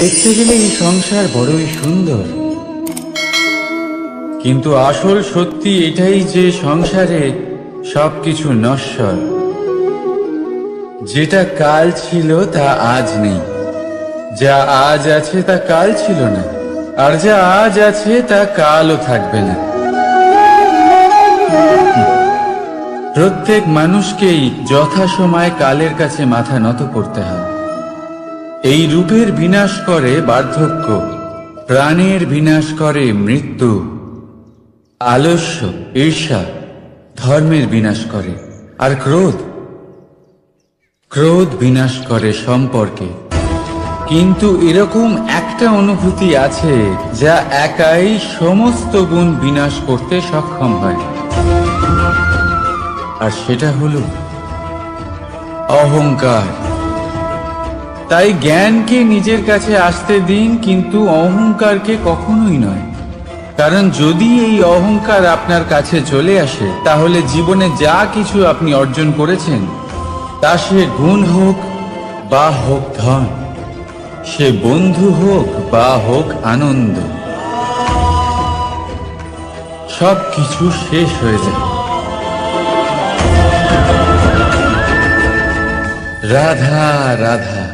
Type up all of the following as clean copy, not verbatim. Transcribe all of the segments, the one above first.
দেখতে গেলে এই সংসার বড়ই সুন্দর, কিন্তু আসল সত্যি এটাই যে সংসারে সবকিছু নশ্বর। যেটা কাল ছিল তা আজ নেই, যা আজ আছে তা কাল ছিল না, আর যা আজ আছে তা কালও থাকবে না। প্রত্যেক মানুষকেই যথাসময়ে কালের কাছে মাথা নত করতে হয়। এই রূপের বিনাশ করে বার্ধক্য, প্রাণের বিনাশ করে মৃত্যু, আলস্য, ঈর্ষা ধর্মের বিনাশ করে, আর ক্রোধ বিনাশ করে সম্পর্কে। কিন্তু এরকম একটা অনুভূতি আছে যা একাই সমস্ত গুণ বিনাশ করতে সক্ষম হয়, আর সেটা হলো অহংকার। তাই জ্ঞানকে নিজের কাছে আসতে দিন, কিন্তু অহংকারকে কখনোই নয়। কারণ যদি এই অহংকার আপনার কাছে চলে আসে, তাহলে জীবনে যা কিছু আপনি অর্জন করেছেন, তা সে গুণ হোক বা হোক ধন, সে বন্ধু হোক বা হোক আনন্দ, সব কিছু শেষ হয়ে যায়। রাধা রাধা।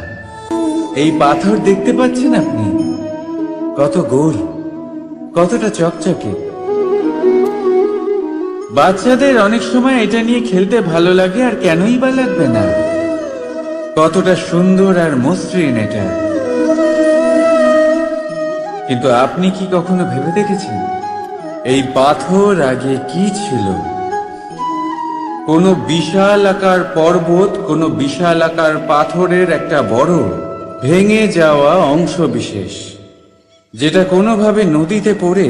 এই পাথর দেখতে পাচ্ছেন আপনি? কত গোল, কতটা চকচকে। বাচ্চাদের অনেক সময় এটা নিয়ে খেলতে ভালো লাগে, আর কেনই বা লাগবে না। কতটা সুন্দর আর মসৃণ এটা। কিন্তু আপনি কি কখনো ভেবে দেখেছেন এই পাথর আগে কি ছিল? কোনো বিশাল আকার পর্বত, কোনো বিশাল আকার পাথরের একটা বড় ভেঙে যাওয়া অংশ বিশেষ, যেটা কোনোভাবে নদীতে পড়ে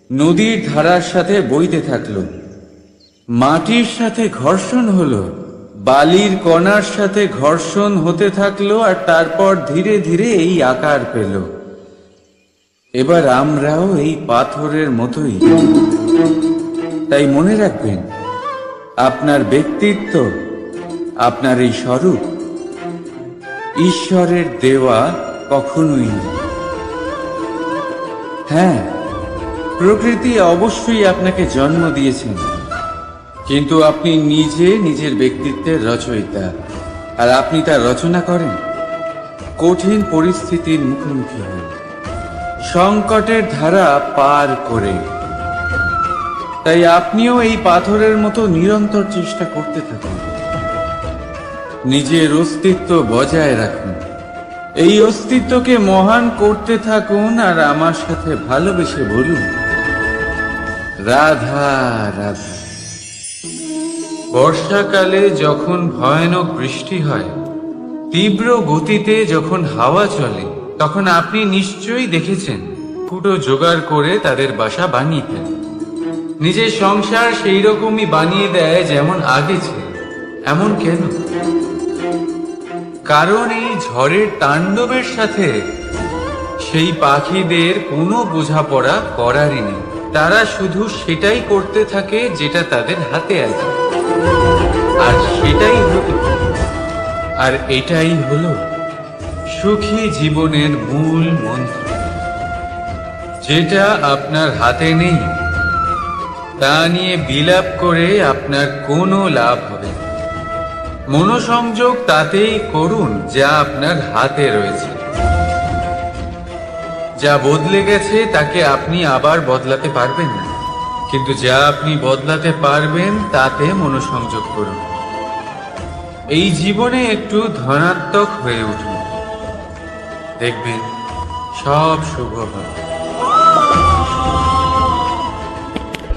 নদীর ধারার সাথে বইতে থাকলো। মাটির সাথে ঘর্ষণ হলো, বালির কণার সাথে ঘর্ষণ হতে থাকলো, আর তারপর ধীরে ধীরে এই আকার পেল। এবার আমরাও এই পাথরের মতোই। তাই মনে রাখবেন, আপনার ব্যক্তিত্ব, আপনার এই স্বরূপ ঈশ্বরের দেওয়া কখনোই না। হ্যাঁ, প্রকৃতি অবশ্যই আপনাকে জন্ম দিয়েছেন, কিন্তু আপনি নিজে নিজের ব্যক্তিত্বের রচয়িতা, আর আপনি তা রচনা করেন কঠিন পরিস্থিতির মুখোমুখি হয়ে, সংকটের ধারা পার করে। তাই আপনিও এই পাথরের মতো নিরন্তর চেষ্টা করতে থাকুন, নিজের অস্তিত্ব বজায় রাখুন, এই অস্তিত্বকে মহান করতে থাকুন, আর আমার সাথে ভালোবেসে বলুন রাধা রাধা। বর্ষাকালে যখন ভয়ানক বৃষ্টি হয়, তীব্র গতিতে যখন হাওয়া চলে, তখন আপনি নিশ্চয়ই দেখেছেন ফুটো জোগাড় করে তাদের বাসা বানিয়ে ফেলে। নিজের সংসার সেই রকমই বানিয়ে দেয় যেমন আগে ছিল। এমন কেন? কারণ এই ঝড়ের তাণ্ডবের সাথে সেই পাখিদের কোনো বোঝাপড়া করারই নেই। তারা শুধু সেটাই করতে থাকে যেটা তাদের হাতে আছে, আর সেটাই হলো, আর এটাই হলো সুখী জীবনের মূল মন্ত্র। যেটা আপনার হাতে নেই তা নিয়ে বিলাপ করে আপনার কোনো লাভ হবে না। মনোসংযোগ তাতেই করুন যা আপনার হাতে রয়েছে। যা বদলে গেছে তাকে আপনি আবার বদলাতে পারবেন না, কিন্তু যা আপনি বদলাতে পারবেন তাতে মনোসংযোগ করুন। এই জীবনে একটু ধনাত্মক হয়ে উঠুন, দেখবেন সব শুভ হবে।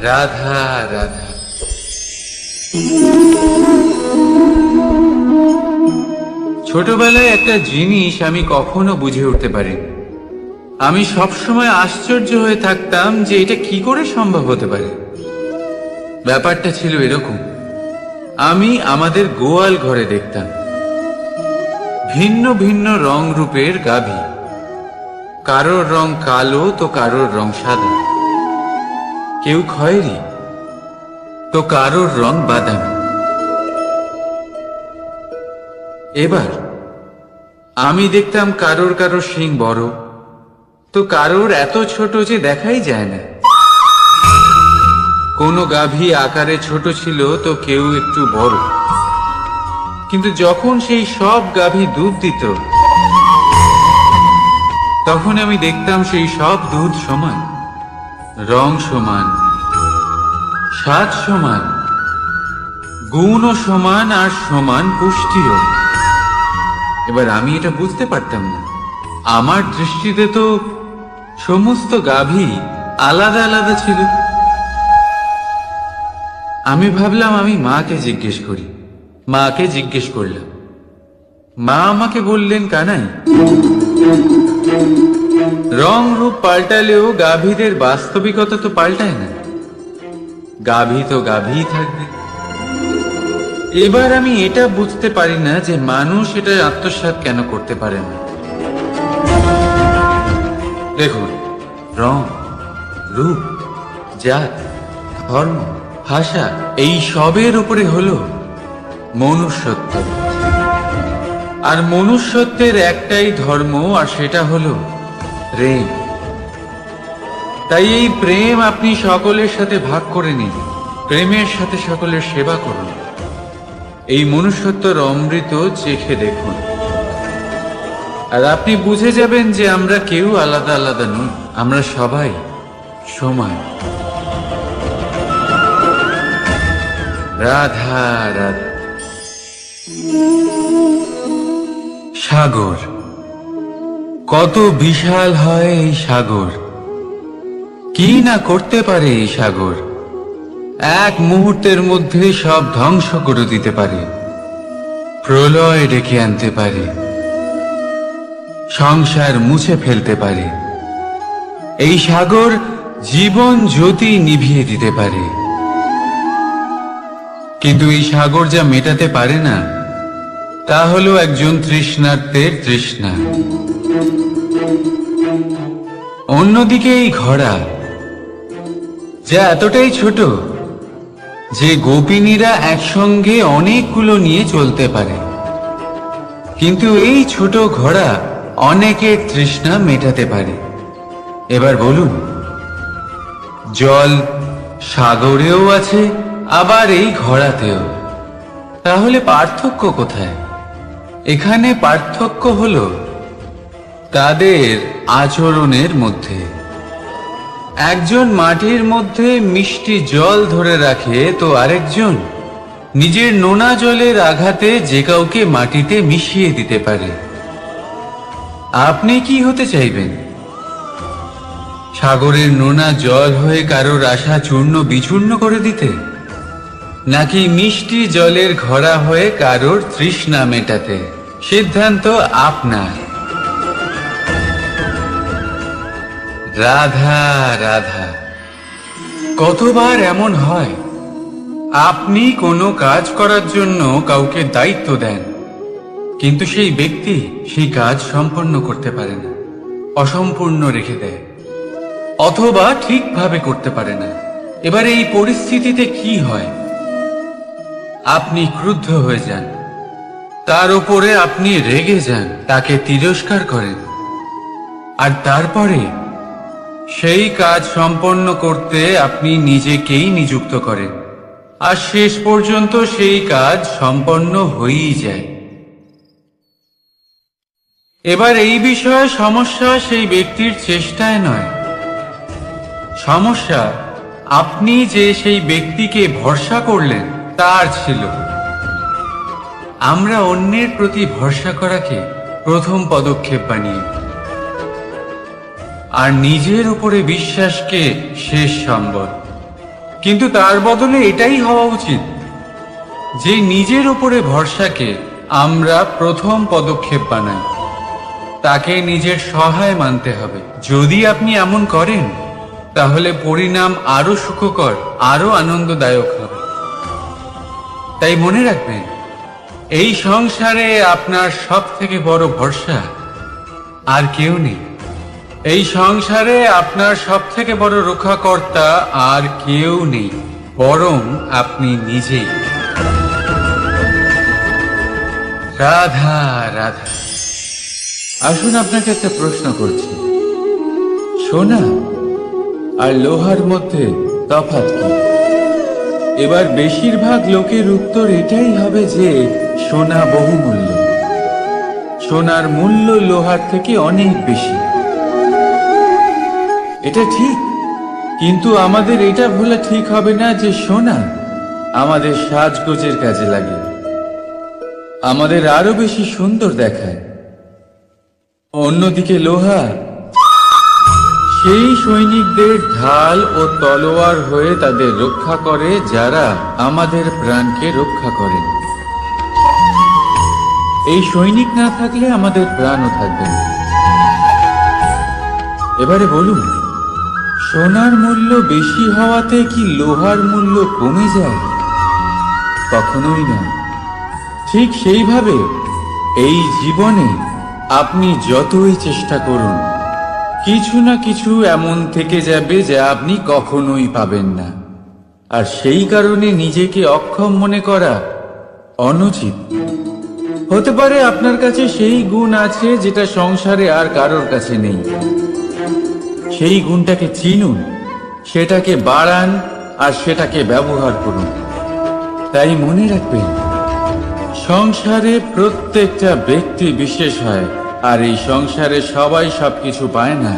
রাধা রাধা। ছোটবেলায় একটা জিনিস আমি কখনো বুঝে উঠতে পারিনি। আমি সবসময় আশ্চর্য হয়ে থাকতাম যে এটা কি করে সম্ভব হতে পারে। ব্যাপারটা ছিল এরকম, আমি আমাদের গোয়াল ঘরে দেখতাম ভিন্ন ভিন্ন রং রূপের গাভী। কারোর রং কালো তো কারোর রং সাদা, কেউ খয়েরি তো কারোর রং বাদামি। এবার আমি দেখতাম কারোর কারোর শিং বড়, তো কারোর এত ছোট যে দেখাই যায় না। কোনো গাভী আকারে ছোট ছিল তো কেউ একটু বড়, কিন্তু যখন সেই সব গাভী দুধ দিত তখন আমি দেখতাম সেই সব দুধ সমান, রং সমান, স্বাদ সমান, গুণও সমান, আর সমান পুষ্টিও। এবার আমি এটা বুঝতে পারতাম না। আমার দৃষ্টিতে তো সমস্ত গাভী আলাদা আলাদা ছিল। আমি ভাবলাম আমি মাকে জিজ্ঞেস করি। মাকে জিজ্ঞেস করলাম। মা আমাকে বললেন, কানাই, রং রূপ পাল্টালেও গাভীদের বাস্তবিকতা তো পাল্টায় না। গাভী তো গাভীই থাকবে। এবার আমি এটা বুঝতে পারি না যে মানুষ এটা আত্মসাৎ কেন করতে পারে না। দেখুন, রং, রূপ, জাত, ধর্ম, ভাষা, এই সবের উপরে হলো মনুষ্যত্ব। আর মনুষ্যত্বের একটাই ধর্ম, আর সেটা হলো প্রেম। তাই এই প্রেম আপনি সকলের সাথে ভাগ করে নিন। প্রেমের সাথে সকলের সেবা করুন। এই মনুষ্যত্বর অমৃত চেখে দেখুন, আর আপনি বুঝে যাবেন যে আমরা কেউ আলাদা আলাদা নই, আমরা সবাই সমান। রাধা রাধা। সাগর, কত বিশাল হয় এই সাগর! কি না করতে পারে এই সাগর! এক মুহূর্তের মধ্যে সব ধ্বংস করে দিতে পারে, প্রলয় ডেকে আনতে পারে, সংসার মুছে ফেলতে পারে। এই সাগর জীবন জ্যোতি নিভিয়ে দিতে পারে। কিন্তু এই সাগর যা মেটাতে পারে না তা হলো একজন তৃষ্ণার্তের তৃষ্ণা। অন্যদিকে এই ঘোড়া, যা এতটাই ছোট যে গোপিনীরা একসঙ্গে অনেকগুলো নিয়ে চলতে পারে, কিন্তু এই ছোট ঘোড়া অনেকের তৃষ্ণা মেটাতে পারে। এবার বলুন, জল সাগরেও আছে, আবার এই ঘোড়াতেও। তাহলে পার্থক্য কোথায়? এখানে পার্থক্য হলো তাদের আচরণের মধ্যে। একজন মাটির মধ্যে মিষ্টি জল ধরে রাখে, তো আরেকজন নিজের নোনা জলের আঘাতে যে কাউকে মাটিতে মিশিয়ে দিতে পারে। আপনি কি হতে চাইবেন? সাগরের নোনা জল হয়ে কারোর আশা চূর্ণ বিচূর্ণ করে দিতে, নাকি মিষ্টি জলের ঘোড়া হয়ে কারোর তৃষ্ণা মেটাতে? সিদ্ধান্ত আপনার। রাধা রাধা। কতবার এমন হয়, আপনি কোনো কাজ করার জন্য কাউকে দায়িত্ব দেন, কিন্তু সেই ব্যক্তি সেই কাজ সম্পন্ন করতে পারে না, অসম্পূর্ণ রেখে দেয়, অথবা ঠিকভাবে করতে পারে না। এবার এই পরিস্থিতিতে কি হয়? আপনি ক্রুদ্ধ হয়ে যান, তার উপরে আপনি রেগে যান, তাকে তিরস্কার করেন, আর তারপরে সেই কাজ সম্পন্ন করতে আপনি নিজেকেই নিযুক্ত করেন, আর শেষ পর্যন্ত সেই কাজ সম্পন্ন হয়েই যায়। এবার এই বিষয়ে সমস্যা সেই ব্যক্তির চেষ্টায় নয়, সমস্যা আপনি যে সেই ব্যক্তিকে ভরসা করলেন তার ছিল। আমরা অন্যের প্রতি ভরসা করাকে প্রথম পদক্ষেপ বানিয়ে, আর নিজের উপরে বিশ্বাসকে শেষ সম্বল। কিন্তু তার বদলে এটাই হওয়া উচিত যে নিজের উপরে ভরসাকে আমরা প্রথম পদক্ষেপ বানাই, তাকে নিজের সহায় মানতে হবে। যদি আপনি এমন করেন তাহলে পরিণাম আরো সুখকর, আরো আনন্দদায়ক হবে। তাই মনে রাখবেন, এই সংসারে আপনার সব থেকে বড় ভরসা আর কেউ নেই। এই সংসারে আপনার সব থেকে বড় রক্ষাকর্তা আর কেউ নেই, বরং আপনি নিজেই। রাধা রাধা। আসুন আপনাকে একটা প্রশ্ন করছি, সোনা আর লোহার মধ্যে তফাৎ কি? এবার বেশিরভাগ লোকের উত্তর এটাই হবে যে সোনা বহুমূল্য, সোনার মূল্য লোহার থেকে অনেক বেশি। এটা ঠিক, কিন্তু আমাদের এটা ভোলা ঠিক হবে না যে সোনা আমাদের সাজগোজের কাজে লাগে, আমাদের আরো বেশি সুন্দর দেখায়। অন্যদিকে লোহা সেই সৈনিকদের ঢাল ও তলোয়ার হয়ে তাদের রক্ষা করে যারা আমাদের প্রাণকে রক্ষা করেন। এই সৈনিক না থাকলে আমাদের প্রাণও থাকবে না। এবারে বলুন, সোনার মূল্য বেশি হওয়াতে কি লোহার মূল্য কমে যায়? কখনোই না। ঠিক সেইভাবে এই জীবনে আপনি যতই চেষ্টা করুন, কিছু না কিছু এমন থেকে যাবে যা আপনি কখনোই পাবেন না। আর সেই কারণে নিজেকে অক্ষম মনে করা অনুচিত। হতে পারে আপনার কাছে সেই গুণ আছে যেটা সংসারে আর কারোর কাছে নেই। সেই গুণটাকে চিনুন, সেটাকে বাড়ান আর সেটাকে ব্যবহার করুন। তাই মনে রাখবেন, সংসারে প্রত্যেকটা ব্যক্তি বিশেষ হয়, আর এই সংসারে সবাই সবকিছু পায় না।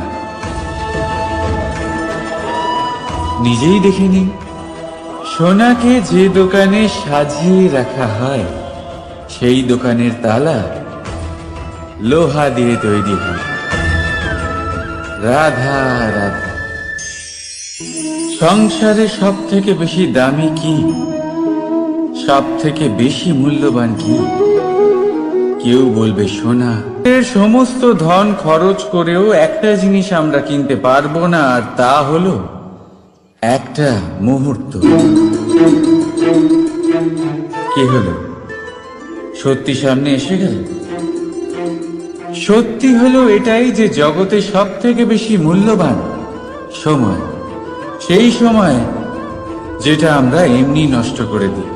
নিজেই দেখে নিন, সোনাকে যে দোকানে সাজিয়ে রাখা হয় সেই দোকানের তালা লোহা দিয়ে তৈরি হয়। রাধা রাধা। সংসারে সব থেকে বেশি দামি কি, সব থেকে বেশি মূল্যবান কি? কেউ বলবে সোনা। এর সমস্ত ধন খরচ করেও একটা জিনিস আমরা কিনতে পারবো না, আর তা হলো একটা মুহূর্ত। কি হলো? সত্যি সামনে এসে গেল। সত্যি হলো এটাই যে জগতে সব থেকে বেশি মূল্যবান সময়, সেই সময় যেটা আমরা এমনি নষ্ট করে দিই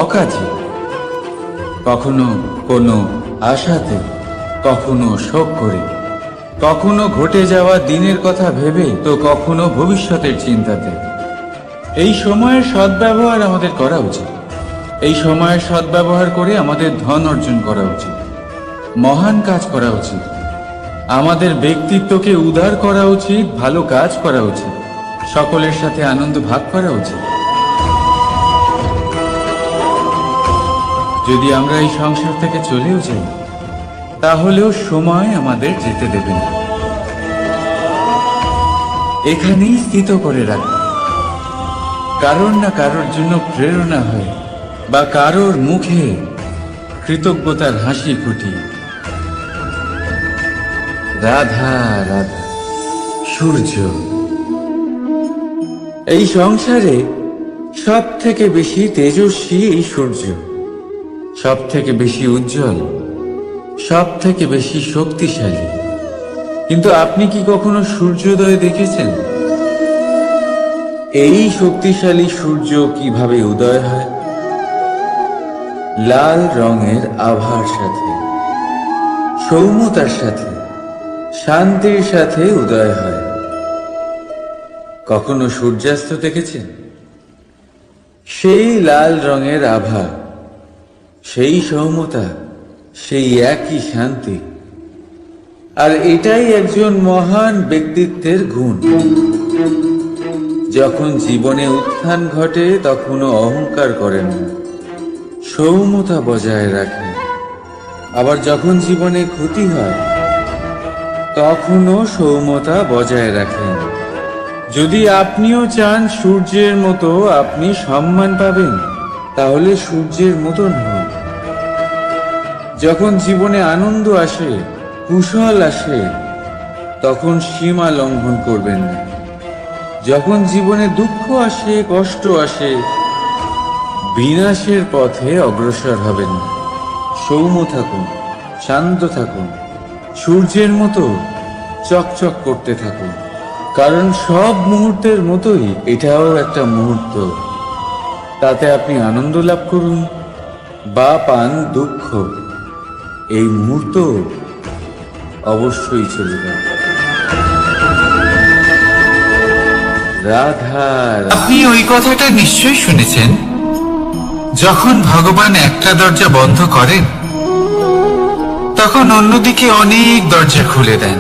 অকাজে, কখনো কোনো আশাতে, কখনো শোক করে, কখনো ঘটে যাওয়া দিনের কথা ভেবে, তো কখনো ভবিষ্যতের চিন্তাতে। এই সময়ের সদ্ব্যবহার আমাদের করা উচিত। এই সময়ের সদ্ব্যবহার করে আমাদের ধন অর্জন করা উচিত, মহান কাজ করা উচিত, আমাদের ব্যক্তিত্বকে উদার করা উচিত, ভালো কাজ করা উচিত, সকলের সাথে আনন্দ ভাগ করা উচিত। যদি আমরা এই সংসার থেকে চলেও যাই, তাহলেও সময় আমাদের যেতে দেবে না। এখানেই স্থিত করে রাখবে, কারোর না কারোর জন্য প্রেরণা হয়, বা কারোর মুখে কৃতজ্ঞতার হাসি ফুটিয়ে। রাধা রাধা। সূর্য। এই সংসারে সব থেকে বেশি তেজস্বী এই সূর্য, সব থেকে বেশি উজ্জ্বল, সব থেকে বেশি শক্তিশালী। কিন্তু আপনি কি কখনো সূর্যোদয় দেখেছেন? এই শক্তিশালী সূর্য কিভাবে উদয় হয়? লাল রঙের আভার সাথে, সৌম্যতার সাথে, শান্তির সাথে উদয় হয়। কখনো সূর্যাস্ত দেখেছেন? সেই লাল রঙের আভা, সেই সৌম্যতা, সেই একই শান্তি। আর এটাই একজন মহান ব্যক্তিত্বের গুণ। যখন জীবনে উত্থান ঘটে তখনও অহংকার করেন না, সৌম্যতা বজায় রাখেন। আবার যখন জীবনে ক্ষতি হয় তখনও সৌম্যতা বজায় রাখেন। যদি আপনিও চান সূর্যের মতো আপনি সম্মান পাবেন, তাহলে সূর্যের মতন হন। যখন জীবনে আনন্দ আসে, কুশল আসে, তখন সীমা লঙ্ঘন করবেন না। যখন জীবনে দুঃখ আসে, কষ্ট আসে, বিনাশের পথে অগ্রসর হবেন না। সৌম্য থাকুন, শান্ত থাকুন, সূর্যের মতো চকচক করতে থাকুন। কারণ সব মুহূর্তের মতোই এটাও একটা মুহূর্ত। তাতে আপনি আনন্দ লাভ করুন বা পান দুঃখ, এই মুহূর্ত অবশ্যই চলবে। রাধা। আপনি ওই কথাটা নিশ্চয়ই শুনেছেন, যখন ভগবান একটা দরজা বন্ধ করেন তখন অন্যদিকে অনেক দরজা খুলে দেন।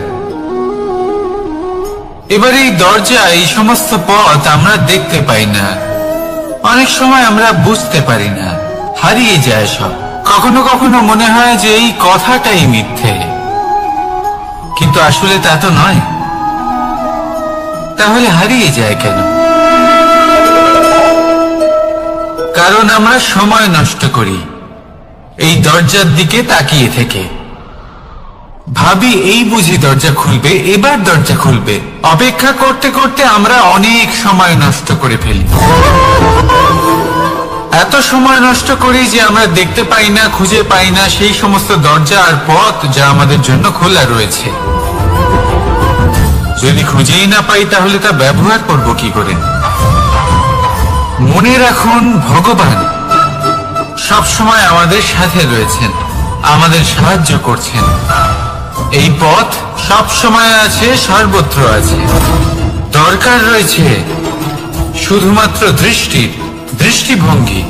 এবার এই দরজা, এই সমস্ত পথ আমরা দেখতে পাই না, অনেক সময় আমরা বুঝতে পারি না, হারিয়ে যায় সব। কখনো কখনো মনে হয় যে এই কথাটাই মিথ্যে, কিন্তু আসলে তা তো নয়। তাহলে হারিয়ে যায় কেন? কারণ আমরা সময় নষ্ট করি এই দরজার দিকে তাকিয়ে থেকে। ভাবি এই বুঝি দরজা খুলবে, এবার দরজা খুলবে। অপেক্ষা করতে করতে আমরা অনেক সময় নষ্ট করে ফেলি। এত সময় নষ্ট করি যে আমরা দেখতে পাই না, খুঁজে পাই না সেই সমস্ত দরজা আর পথ যা আমাদের জন্য খোলা রয়েছে। যদি খুঁজেই না পাই তাহলে তা ব্যবহার করব কি করে? মনে রাখুন, ভগবান সব সময় আমাদের সাথে রয়েছেন, আমাদের সাহায্য করছেন। এই পথ সব সময় আছে, সর্বত্র আছে। দরকার রয়েছে শুধুমাত্র দৃষ্টিভঙ্গি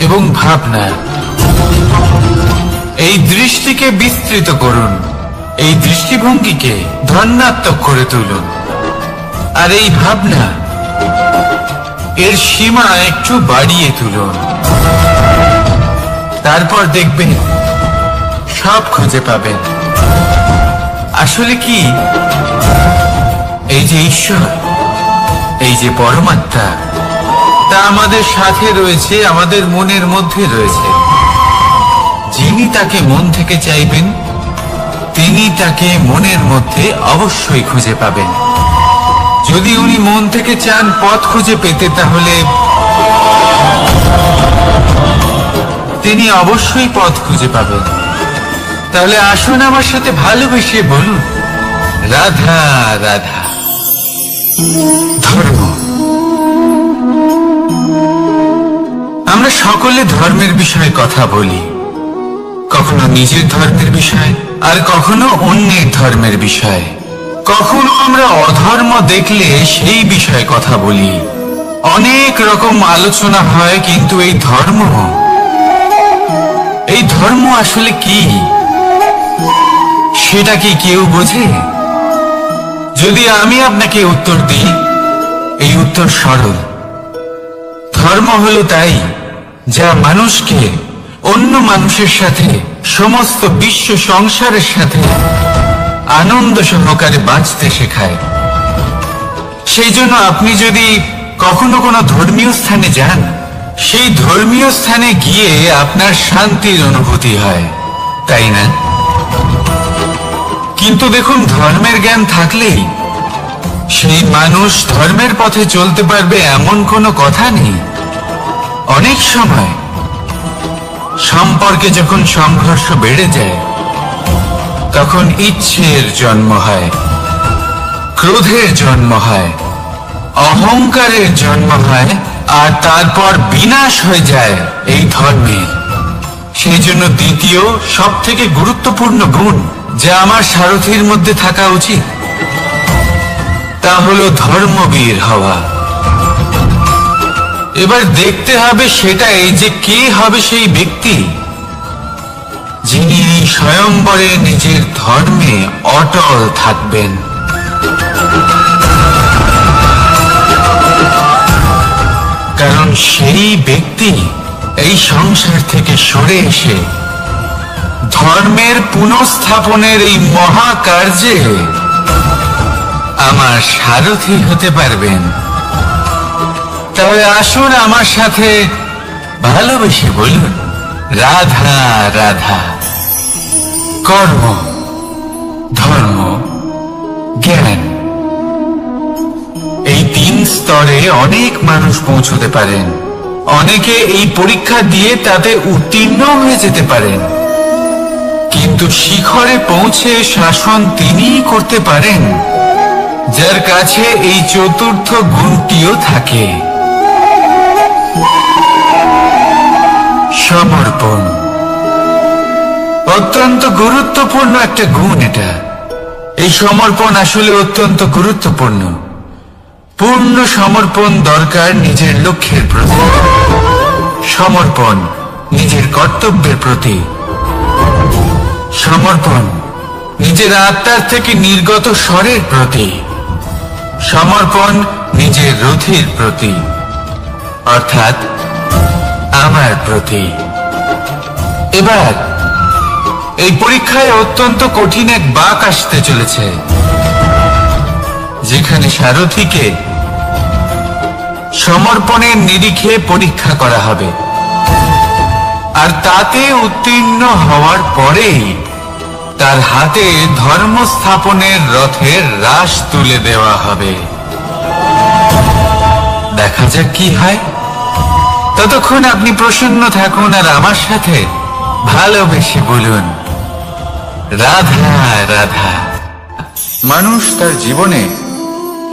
এবং ভাবনা। এই দৃষ্টিকে বিস্তৃত করুন, এই দৃষ্টিভঙ্গিকে ধনাত্মক করে তুলুন, আর এই ভাবনা এর সীমা একটু বাড়িয়ে তুলুন। তারপর দেখবেন সব খুঁজে পাবেন। আসলে কি, এই যে ঈশ্বর, এই যে পরমাত্মা, তা আমাদের সাথে রয়েছে, আমাদের মনের মধ্যে রয়েছে। যিনি তাকে মন থেকে চাইবেন তিনি তাকে মনের মধ্যে অবশ্যই খুঁজে পাবেন। যদি উনি মন থেকে চান পথ খুঁজে পেতে, তাহলে তিনি অবশ্যই পথ খুঁজে পাবেন। তাহলে আসুন আমার সাথে ভালোবেসে বলুন, রাধা রাধা। ধর্ম। আমরা সকলে ধর্মের বিষয়ে কথা বলি, কখনো নিজের ধর্মের বিষয়, আর কখনো অন্যের ধর্মের বিষয়। কখনো আমরা অধর্ম দেখলে সেই বিষয়ে কথা বলি। অনেক রকম আলোচনা হয়, কিন্তু এই ধর্ম আসলে কি, সেটা কি কেউ বোঝে? যদি আমি আপনাকে উত্তর দিই, এই উত্তর সরল। ধর্ম হলো তাই যা মানুষকে অন্য মানুষের সাথে, সমস্ত বিশ্ব সংসারের সাথে আনন্দ সহকারে বাঁচতে শেখায়। সেই জন্য আপনি যদি কখনো কোনো ধর্মীয় স্থানে যান, সেই ধর্মীয় স্থানে গিয়ে আপনার শান্তির অনুভূতি হয়, তাই না? কিন্তু দেখুন, ধর্মের জ্ঞান থাকলেই সেই মানুষ ধর্মের পথে চলতে পারবে এমন কোনো কথা নেই। অনেক সময় সম্পর্কে যখন সংঘর্ষ বেড়ে যায়, তখন ইচ্ছের জন্ম হয়, ক্রোধের জন্ম হয়, অহংকারের জন্ম হয়, আর তারপর বিনাশ হয়ে যায় এই ধর্মের। সেই জন্য দ্বিতীয় সব থেকে গুরুত্বপূর্ণ গুণ যা আমার সারথীর মধ্যে থাকা উচিত, তা হলো ধর্মবীর হওয়া। এবার দেখতে হবে সেটা এই যে কে হবে সেই ব্যক্তি যিনি স্বয়ংবরে নিজের ধর্মে অটল থাকবেন। কারণ সেই ব্যক্তি এই সংসার থেকে সরে এসে ধর্মের পুনঃস্থাপনের এই মহাকার্যে আমার সারথী হতে পারবেন। তাহলে আসুন আমার সাথে ভালোবেসে বলুন, রাধা রাধা। কর্ম, ধর্ম, জ্ঞান, এই তিন স্তরে অনেক মানুষ পৌঁছতে পারেন। অনেকে এই পরীক্ষা দিয়ে তাতে উত্তীর্ণ হয়ে যেতে পারেন, কিন্তু শিখরে পৌঁছে শাসন তিনিই করতে পারেন যার কাছে এই চতুর্থ গুণটিও থাকে, সমর্পণ। অত্যন্ত গুরুত্বপূর্ণ একটা গুণ এটা। এই সমর্পণ আসলে অত্যন্ত গুরুত্বপূর্ণ। পূর্ণ সমর্পণ দরকার নিজের লক্ষ্যের প্রতি, সমর্পণ নিজের কর্তব্যের প্রতি, সমর্পণ নিজের আত্মার থেকে নির্গত স্বরের প্রতি, সমর্পণ নিজের রথির প্রতি, অর্থাৎ আমার প্রতি। এবার এই পরীক্ষায় অত্যন্ত কঠিন এক বাঁক আসতে চলেছে, যেখানে সারথীকে সমর্পণের নিরিখে পরীক্ষা করা হবে, আর তাতে উত্তীর্ণ হওয়ার পরেই তার হাতে ধর্ম স্থাপনের রথের রাশ তুলে দেওয়া হবে। দেখা যাক কি হয়। ততক্ষণ আপনি প্রসন্ন থাকুন আর আমার সাথে ভালোবেসে বলুন, রাধা রাধা। মানুষ তার জীবনে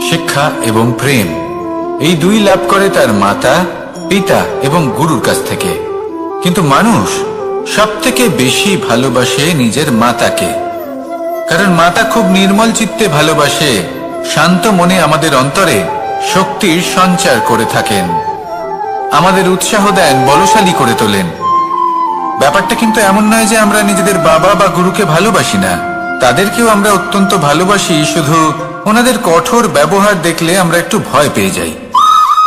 শিক্ষা এবং প্রেম এই দুই লাভ করে তার মাতা, পিতা এবং গুরুর কাছ থেকে। কিন্তু মানুষ সবথেকে বেশি ভালোবাসে নিজের মাতাকে, কারণ মাতা খুব নির্মল চিত্তে ভালোবাসে, শান্ত মনে আমাদের অন্তরে শক্তির সঞ্চার করে থাকেন, আমাদের উৎসাহ দেন, বলশালী করে তোলেন। ব্যাপারটা কিন্তু এমন নয় যে আমরা নিজেদের বাবা বা গুরুকে ভালোবাসি না, তাদেরকেও আমরা অত্যন্ত ভালোবাসি, শুধু ওনাদের কঠোর ব্যবহার দেখলে আমরা একটু ভয় পেয়ে যাই।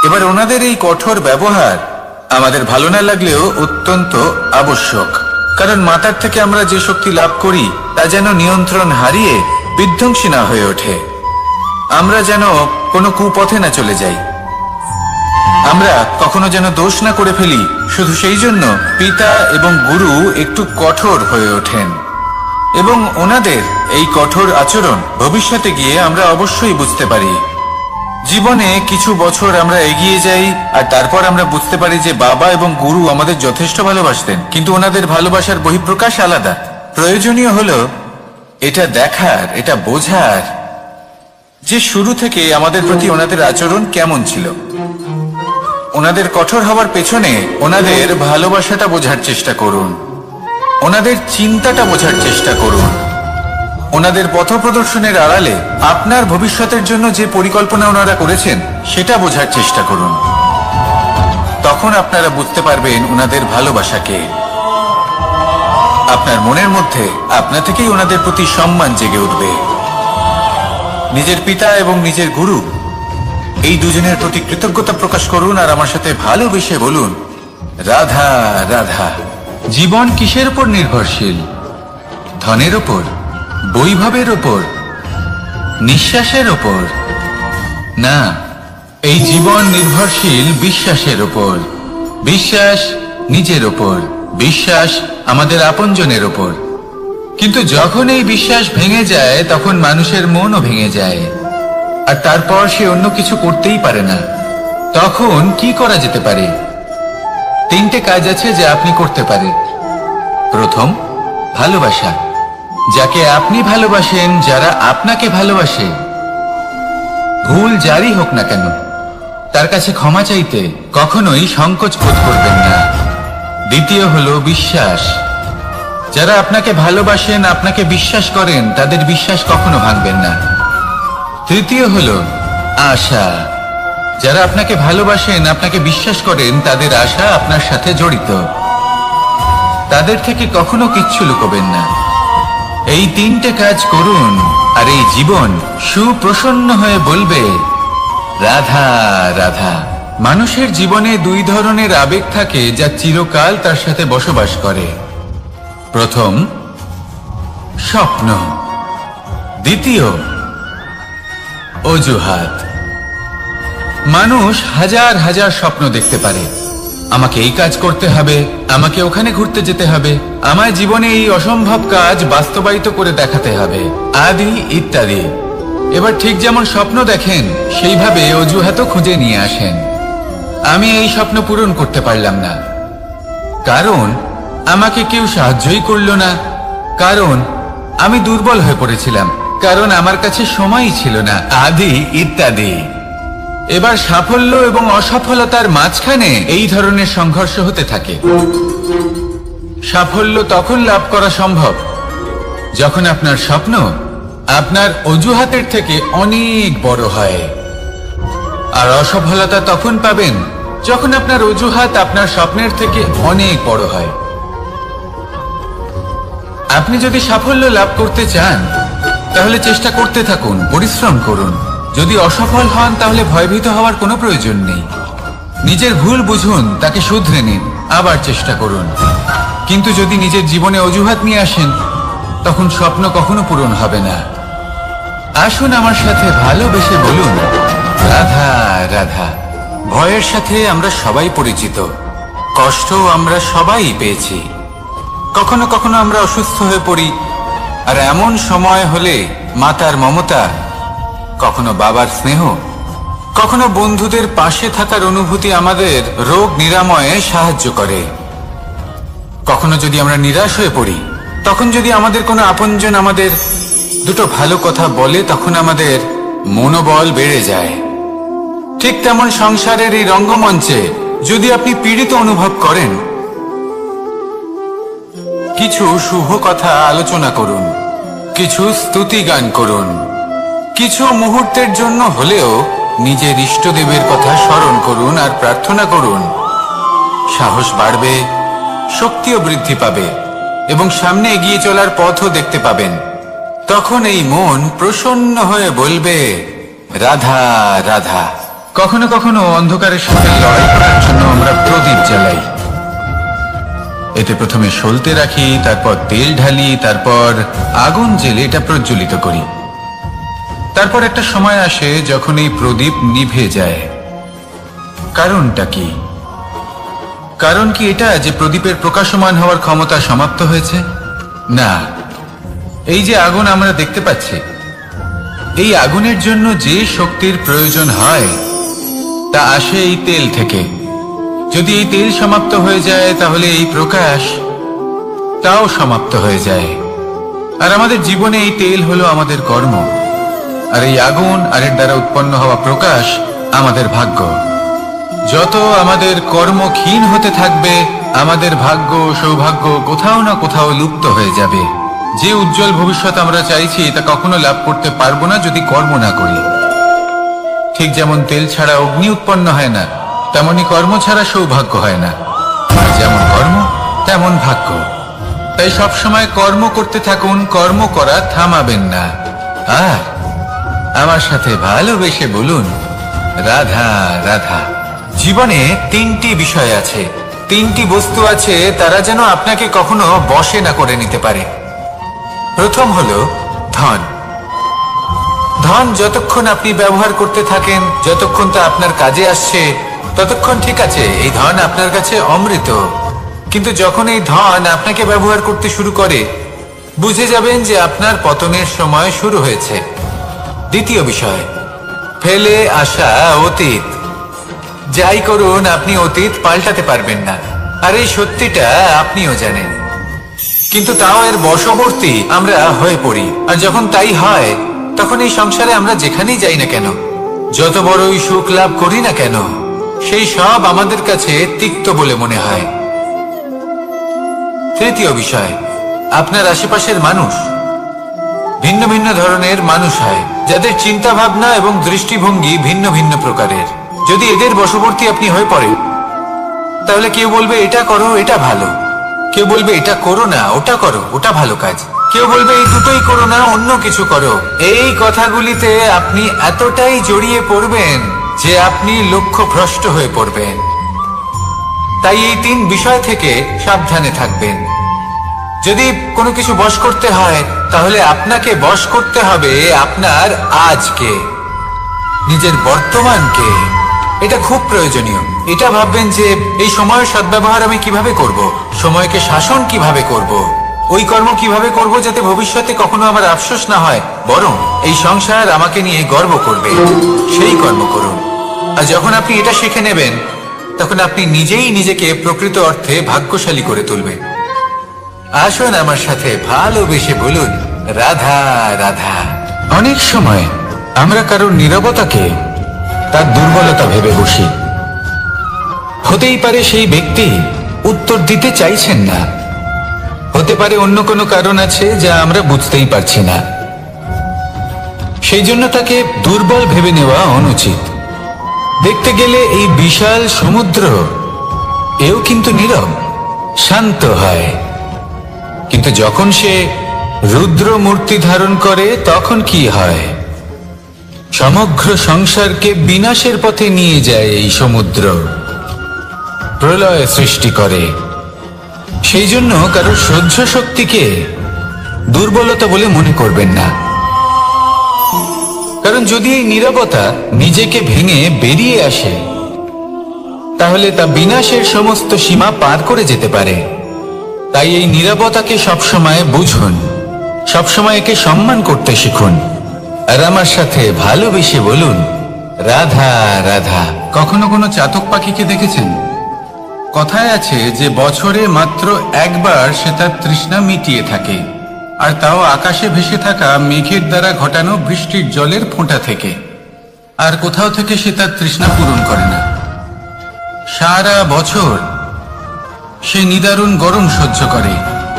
এবার ওনাদের এই কঠোর ব্যবহার আমাদের ভালো না লাগলেও অত্যন্ত আবশ্যক, কারণ মাতার থেকে আমরা যে শক্তি লাভ করি তা যেন নিয়ন্ত্রণ হারিয়ে বিধ্বংসী না হয়ে ওঠে, আমরা যেন কোনো কুপথে না চলে যাই, আমরা কখনো যেন দোষ না করে ফেলি। শুধু সেই জন্য পিতা এবং গুরু একটু কঠোর হয়ে ওঠেন, এবং ওনাদের এই কঠোর আচরণ ভবিষ্যতে গিয়ে আমরা অবশ্যই বুঝতে পারি। জীবনে কিছু বছর আমরা এগিয়ে যাই আর তারপর আমরা বুঝতে পারি যে বাবা এবং গুরু আমাদের যথেষ্ট ভালোবাসতেন, কিন্তু ওনাদের ভালোবাসার বহিঃপ্রকাশ আলাদা। প্রয়োজনীয় হলো এটা দেখার, এটা বোঝার যে শুরু থেকে আমাদের প্রতি ওনাদের আচরণ কেমন ছিল। ওনাদের কঠোর হওয়ার পেছনে ওনাদের ভালোবাসাটা বোঝার চেষ্টা করুন, ওনাদের চিন্তাটা বোঝার চেষ্টা করুন, ওনাদের পথপ্রদর্শনের আড়ালে আপনার ভবিষ্যতের জন্য যে পরিকল্পনা ওনারা করেছেন সেটা বোঝার চেষ্টা করুন। তখন আপনারা বুঝতে পারবেন ওনাদের ভালোবাসাকে। আপনার মনের মধ্যে আপনা থেকেই ওনাদের প্রতি সম্মান জেগে উঠবে। নিজের পিতা এবং নিজের গুরু এই দুজনের প্রতি কৃতজ্ঞতা প্রকাশ করুন আর আমার সাথে ভালোবেসে বলুন, রাধা রাধা। জীবন কিসের উপর নির্ভরশীল? ধনের উপর, বৈভবের উপর, নিঃশ্বাসের উপর? না, এই জীবন নির্ভরশীল বিশ্বাসের উপর। বিশ্বাস নিজের উপর, বিশ্বাস আমাদের আপনজনের উপর। কিন্তু যখন এই বিশ্বাস ভেঙে যায় তখন মানুষের মনও ভেঙে যায়, আর তারপর সে অন্য কিছু করতেই পারে না। তখন কি করা যেতে পারে? তিনটে কাজ আছে যা আপনি করতে পারেন। প্রথম, ভালোবাসা। যাকে আপনি ভালোবাসেন, যারা আপনাকে ভালোবাসে, ভুল যারই হোক না কেন, তার কাছে ক্ষমা চাইতে কখনোই সংকোচ বোধ করবেন না। দ্বিতীয় হলো বিশ্বাস। যারা আপনাকে ভালোবাসেন, আপনাকে বিশ্বাস করেন, তাদের বিশ্বাস কখনো ভাঙবেন না। তৃতীয় হলো আশা। যারা আপনাকে ভালোবাসেন, আপনাকে বিশ্বাস করেন, তাদের আশা আপনার সাথে জড়িত, তাদের থেকে কখনো কিচ্ছু লুকোবেন না। এই তিনটে কাজ করুন আর এই জীবন সুপ্রসন্ন হয়ে বলবে, রাধা রাধা। মানুষের জীবনে দুই ধরনের আবেগ থাকে যা চিরকাল তার সাথে বসবাস করে। প্রথম, স্বপ্ন। দ্বিতীয়, অজুহাত। মানুষ হাজার হাজার স্বপ্ন দেখতে পারে। আমাকে এই কাজ করতে হবে, আমাকে ওখানে ঘুরতে যেতে হবে, আমার জীবনে এই অসম্ভব কাজ বাস্তবায়িত করে দেখাতে হবে, আদি ইত্যাদি। এবার ঠিক যেমন স্বপ্ন দেখেন, সেইভাবে অজুহাতও খুঁজে নিয়ে আসেন। আমি এই স্বপ্ন পূরণ করতে পারলাম না, কারণ আমাকে কেউ সাহায্যই করল না, কারণ আমি দুর্বল হয়ে পড়েছিলাম, কারণ আমার কাছে সময়ই ছিল না, আদি ইত্যাদি। এবার সাফল্য এবং অসফলতার মাঝখানে এই ধরনের সংঘর্ষ হতে থাকে। সাফল্য তখন লাভ করা সম্ভব যখন আপনার স্বপ্ন আপনার অজুহাতের থেকে অনেক বড় হয়। আর অসফলতা তখন পাবেন যখন আপনার অজুহাত আপনার স্বপ্নের থেকে অনেক বড় হয়। আপনি যদি সাফল্য লাভ করতে চান তাহলে চেষ্টা করতে থাকুন, পরিশ্রম করুন। যদি অসফল হন তাহলে ভয়ভীত হওয়ার কোনো প্রয়োজন নেই। নিজের ভুল বুঝুন, তাকে শুধরে নিন, আবার চেষ্টা করুন। কিন্তু যদি নিজের জীবনে অজুহাত নিয়ে আসেন তখন স্বপ্ন কখনো পূরণ হবে না। আসুন আমার সাথে ভালোবেসে বলুন, রাধা রাধা। ভয়ের সাথে আমরা সবাই পরিচিত, কষ্ট আমরা সবাই পেয়েছি। কখনো কখনো আমরা অসুস্থ হয়ে পড়ি, আর এমন সময় হলে মাতার মমতা, কখনো বাবার স্নেহ, কখনো বন্ধুদের পাশে থাকার অনুভূতি আমাদের রোগ নিরাময়ে সাহায্য করে। কখনো যদি আমরা নিরাশ হয়ে পড়ি, তখন যদি আমাদের কোনো আপনজন আমাদের দুটো ভালো কথা বলে, তখন আমাদের মনোবল বেড়ে যায়। ঠিক তেমন সংসারের এই রঙ্গমঞ্চে যদি আপনি পীড়িত অনুভব করেন, কিছু শুভ কথা আলোচনা করুন, কিছু স্তুতি গান করুন, কিছু মুহূর্তের জন্য হলেও নিজের ইষ্টদেবের কথা স্মরণ করুন আর প্রার্থনা করুন। সাহস বাড়বে, শক্তিও বৃদ্ধি পাবে এবং সামনে এগিয়ে চলার পথও দেখতে পাবেন। তখন এই মন প্রসন্ন হয়ে বলবে, রাধা রাধা। কখনো কখনো অন্ধকারের সাথে লড়াই করার জন্য আমরা প্রদীপ জ্বালাই। এতে প্রথমে সলতে রাখি, তারপর তেল ঢালি, তারপর আগুন জেলে এটা প্রজ্বলিত করি। তারপর একটা সময় আসে যখন এই প্রদীপ নিভে যায়। কারণটা কি? কারণ কি এটা যে প্রদীপের প্রকাশমান হওয়ার ক্ষমতা সমাপ্ত হয়েছে? না, এই যে আগুন আমরা দেখতে পাচ্ছি, এই আগুনের জন্য যে শক্তির প্রয়োজন হয় তা আসে এই তেল থেকে। যদি এই তেল সমাপ্ত হয়ে যায় তাহলে এই প্রকাশ তাও সমাপ্ত হয়ে যায়। আর আমাদের জীবনে এই তেল হলো আমাদের কর্ম, আর এই আগুন আর এর দ্বারা উৎপন্ন হওয়া প্রকাশ আমাদের ভাগ্য। যত আমাদের কর্ম ক্ষীণ হতে থাকবে, আমাদের ভাগ্য সৌভাগ্য কোথাও না কোথাও লুপ্ত হয়ে যাবে। যে উজ্জ্বল ভবিষ্যৎ আমরা চাইছি তা কখনো লাভ করতে পারবো না যদি কর্ম না করি। ঠিক যেমন তেল ছাড়া অগ্নি উৎপন্ন হয় না, তেমনি কর্ম ছাড়া সৌভাগ্য হয় না। আর যেমন কর্ম তেমন ভাগ্য। তাই সবসময় কর্ম করতে থাকুন, কর্ম করা থামাবেন না। আর আমার সাথে ভালোবেসে বলুন, রাধা রাধা। জীবনে তিনটি বিষয় আছে, তিনটি বস্তু আছে, তারা যেন আপনাকে কখনো বশে না করে নিতে পারে। প্রথম হলো ধন। ধন যতক্ষণ আপনি ব্যবহার করতে থাকেন, যতক্ষণ তা আপনার কাজে আসছে, ততক্ষণ ঠিক আছে, এই ধন আপনার কাছে অমৃত। কিন্তু যখন এই ধন আপনাকে ব্যবহার করতে শুরু করে, বুঝে যাবেন যে আপনার পতনের সময় শুরু হয়েছে। দ্বিতীয় বিষয়, ফেলে আসা অতীত। যাই করুন আপনি অতীত পাল্টাতে পারবেন না, আর এই সত্যিটা আপনিও জানেন। কিন্তু তাও এর বশবর্তী আমরা হয়ে পড়ি। আর যখন তাই হয়, তখন এই সংসারে আমরা যেখানেই যাই না কেন, যত বড়ই সুখ লাভ করি না কেন, সেই সব আমাদের কাছে তিক্ত বলে মনে হয়। তৃতীয় বিষয়, আপনার আশেপাশের মানুষ ভিন্ন ভিন্ন ধরনের মানুষ হয়, যাদের চিন্তা ভাবনা এবং দৃষ্টিভঙ্গি ভিন্ন ভিন্ন প্রকারের। যদি এদের বশবর্তী আপনি হয়ে পড়েন, তাহলে কেউ বলবে এটা করো, এটা ভালো। কেউ বলবে এটা করো না, ওটা করো, ওটা ভালো কাজ। কেউ বলবে এই দুটোই করো না, অন্য কিছু করো। এই কথাগুলিতে আপনি এতটাই জড়িয়ে পড়বেন যে আপনি লক্ষ্যভ্রষ্ট হয়ে পড়বেন। তাই এই তিন বিষয় থেকে সাবধানে থাকবেন। যদি কোনো কিছু বশ করতে হয়, তাহলে আপনাকে বশ করতে হবে আপনার আজকে, নিজের বর্তমানকে। এটা খুব প্রয়োজনীয়। এটা ভাববেন যে এই সময়ের সদ্ব্যবহার আমি কিভাবে করব, সময়কে শাসন কিভাবে করব, ওই কর্ম কিভাবে করব যাতে ভবিষ্যতে কখনো আমার আফসোস না হয়, বরং এই সংসার আমাকে নিয়ে গর্ব করবে, সেই কর্ম করুন। আর যখন আপনি এটা শিখে নেবেন, তখন আপনি নিজেই নিজেকে প্রকৃত অর্থে ভাগ্যশালী করে তুলবেন। আসুন আমার সাথে ভালোবেসে বলুন, রাধা রাধা। অনেক সময় আমরা কারোর নীরবতাকে তার দুর্বলতা ভেবে বসি। হতেই পারে সেই ব্যক্তি উত্তর দিতে চাইছেন না, হতে পারে অন্য কোনো কারণ আছে যা আমরা বুঝতেই পারছি না। সেই জন্য তাকে দুর্বল ভেবে নেওয়া অনুচিত। দেখতে গেলে এই বিশাল সমুদ্র এও কিন্তু নীরব, শান্ত হয়। কিন্তু যখন সে রুদ্র মূর্তি ধারণ করে তখন কি হয়? সমগ্র সংসারকে বিনাশের পথে নিয়ে যায় এই সমুদ্র, প্রলয় সৃষ্টি করে। সেই জন্য কারো সহ্য শক্তিকে দুর্বলতা বলে মনে করবেন না। কারণ যদি এই নীরবতা নিজেকে ভেঙে বেরিয়ে আসে, তাহলে তা বিনাশের সমস্ত সীমা পার করে যেতে পারে। তাই এই নীরবতাকে সবসময় বুঝুন, সবসময় একে সম্মান করতে শিখুন, আর আমার সাথে ভালোবেসে বলুন, রাধা রাধা। কখনো কোনো চাতক পাখিকে দেখেছেন? কথায় আছে যে বছরে মাত্র একবার সে তার তৃষ্ণা মিটিয়ে থাকে, আর তাও আকাশে ভেসে থাকা মেঘের দ্বারা ঘটানো বৃষ্টির জলের ফোঁটা থেকে। আর কোথাও থেকে সে তার তৃষ্ণা পূরণ করে না। সারা বছর সে নিদারুণ গরম সহ্য করে,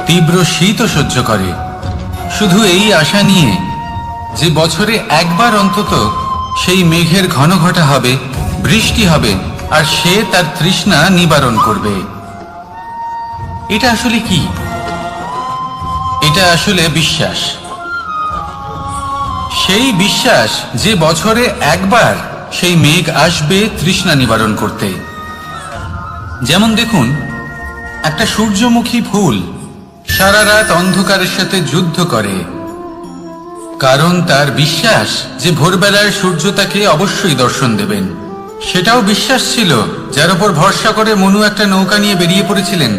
তীব্র শীতও সহ্য করে, শুধু এই আশা নিয়ে যে বছরে একবার অন্তত সেই মেঘের ঘন ঘটা হবে, বৃষ্টি হবে, আর সে তার তৃষ্ণা নিবারণ করবে। এটা আসলে কি? এটা আসলে বিশ্বাস। সেই বিশ্বাস যে বছরে একবার সেই মেঘ আসবে তৃষ্ণা নিবারণ করতে। যেমন দেখুন, একটা সূর্যমুখী ফুল সারা রাত অন্ধকারের সাথে যুদ্ধ করে, কারণ তার বিশ্বাস যে ভোরবেলায় সূর্য তাকে অবশ্যই দর্শন দেবেন। সেটাও বিশ্বাস ছিল যার উপর ভরসা করে মনু একটা নৌকা নিয়ে বেরিয়ে পড়েছিলেন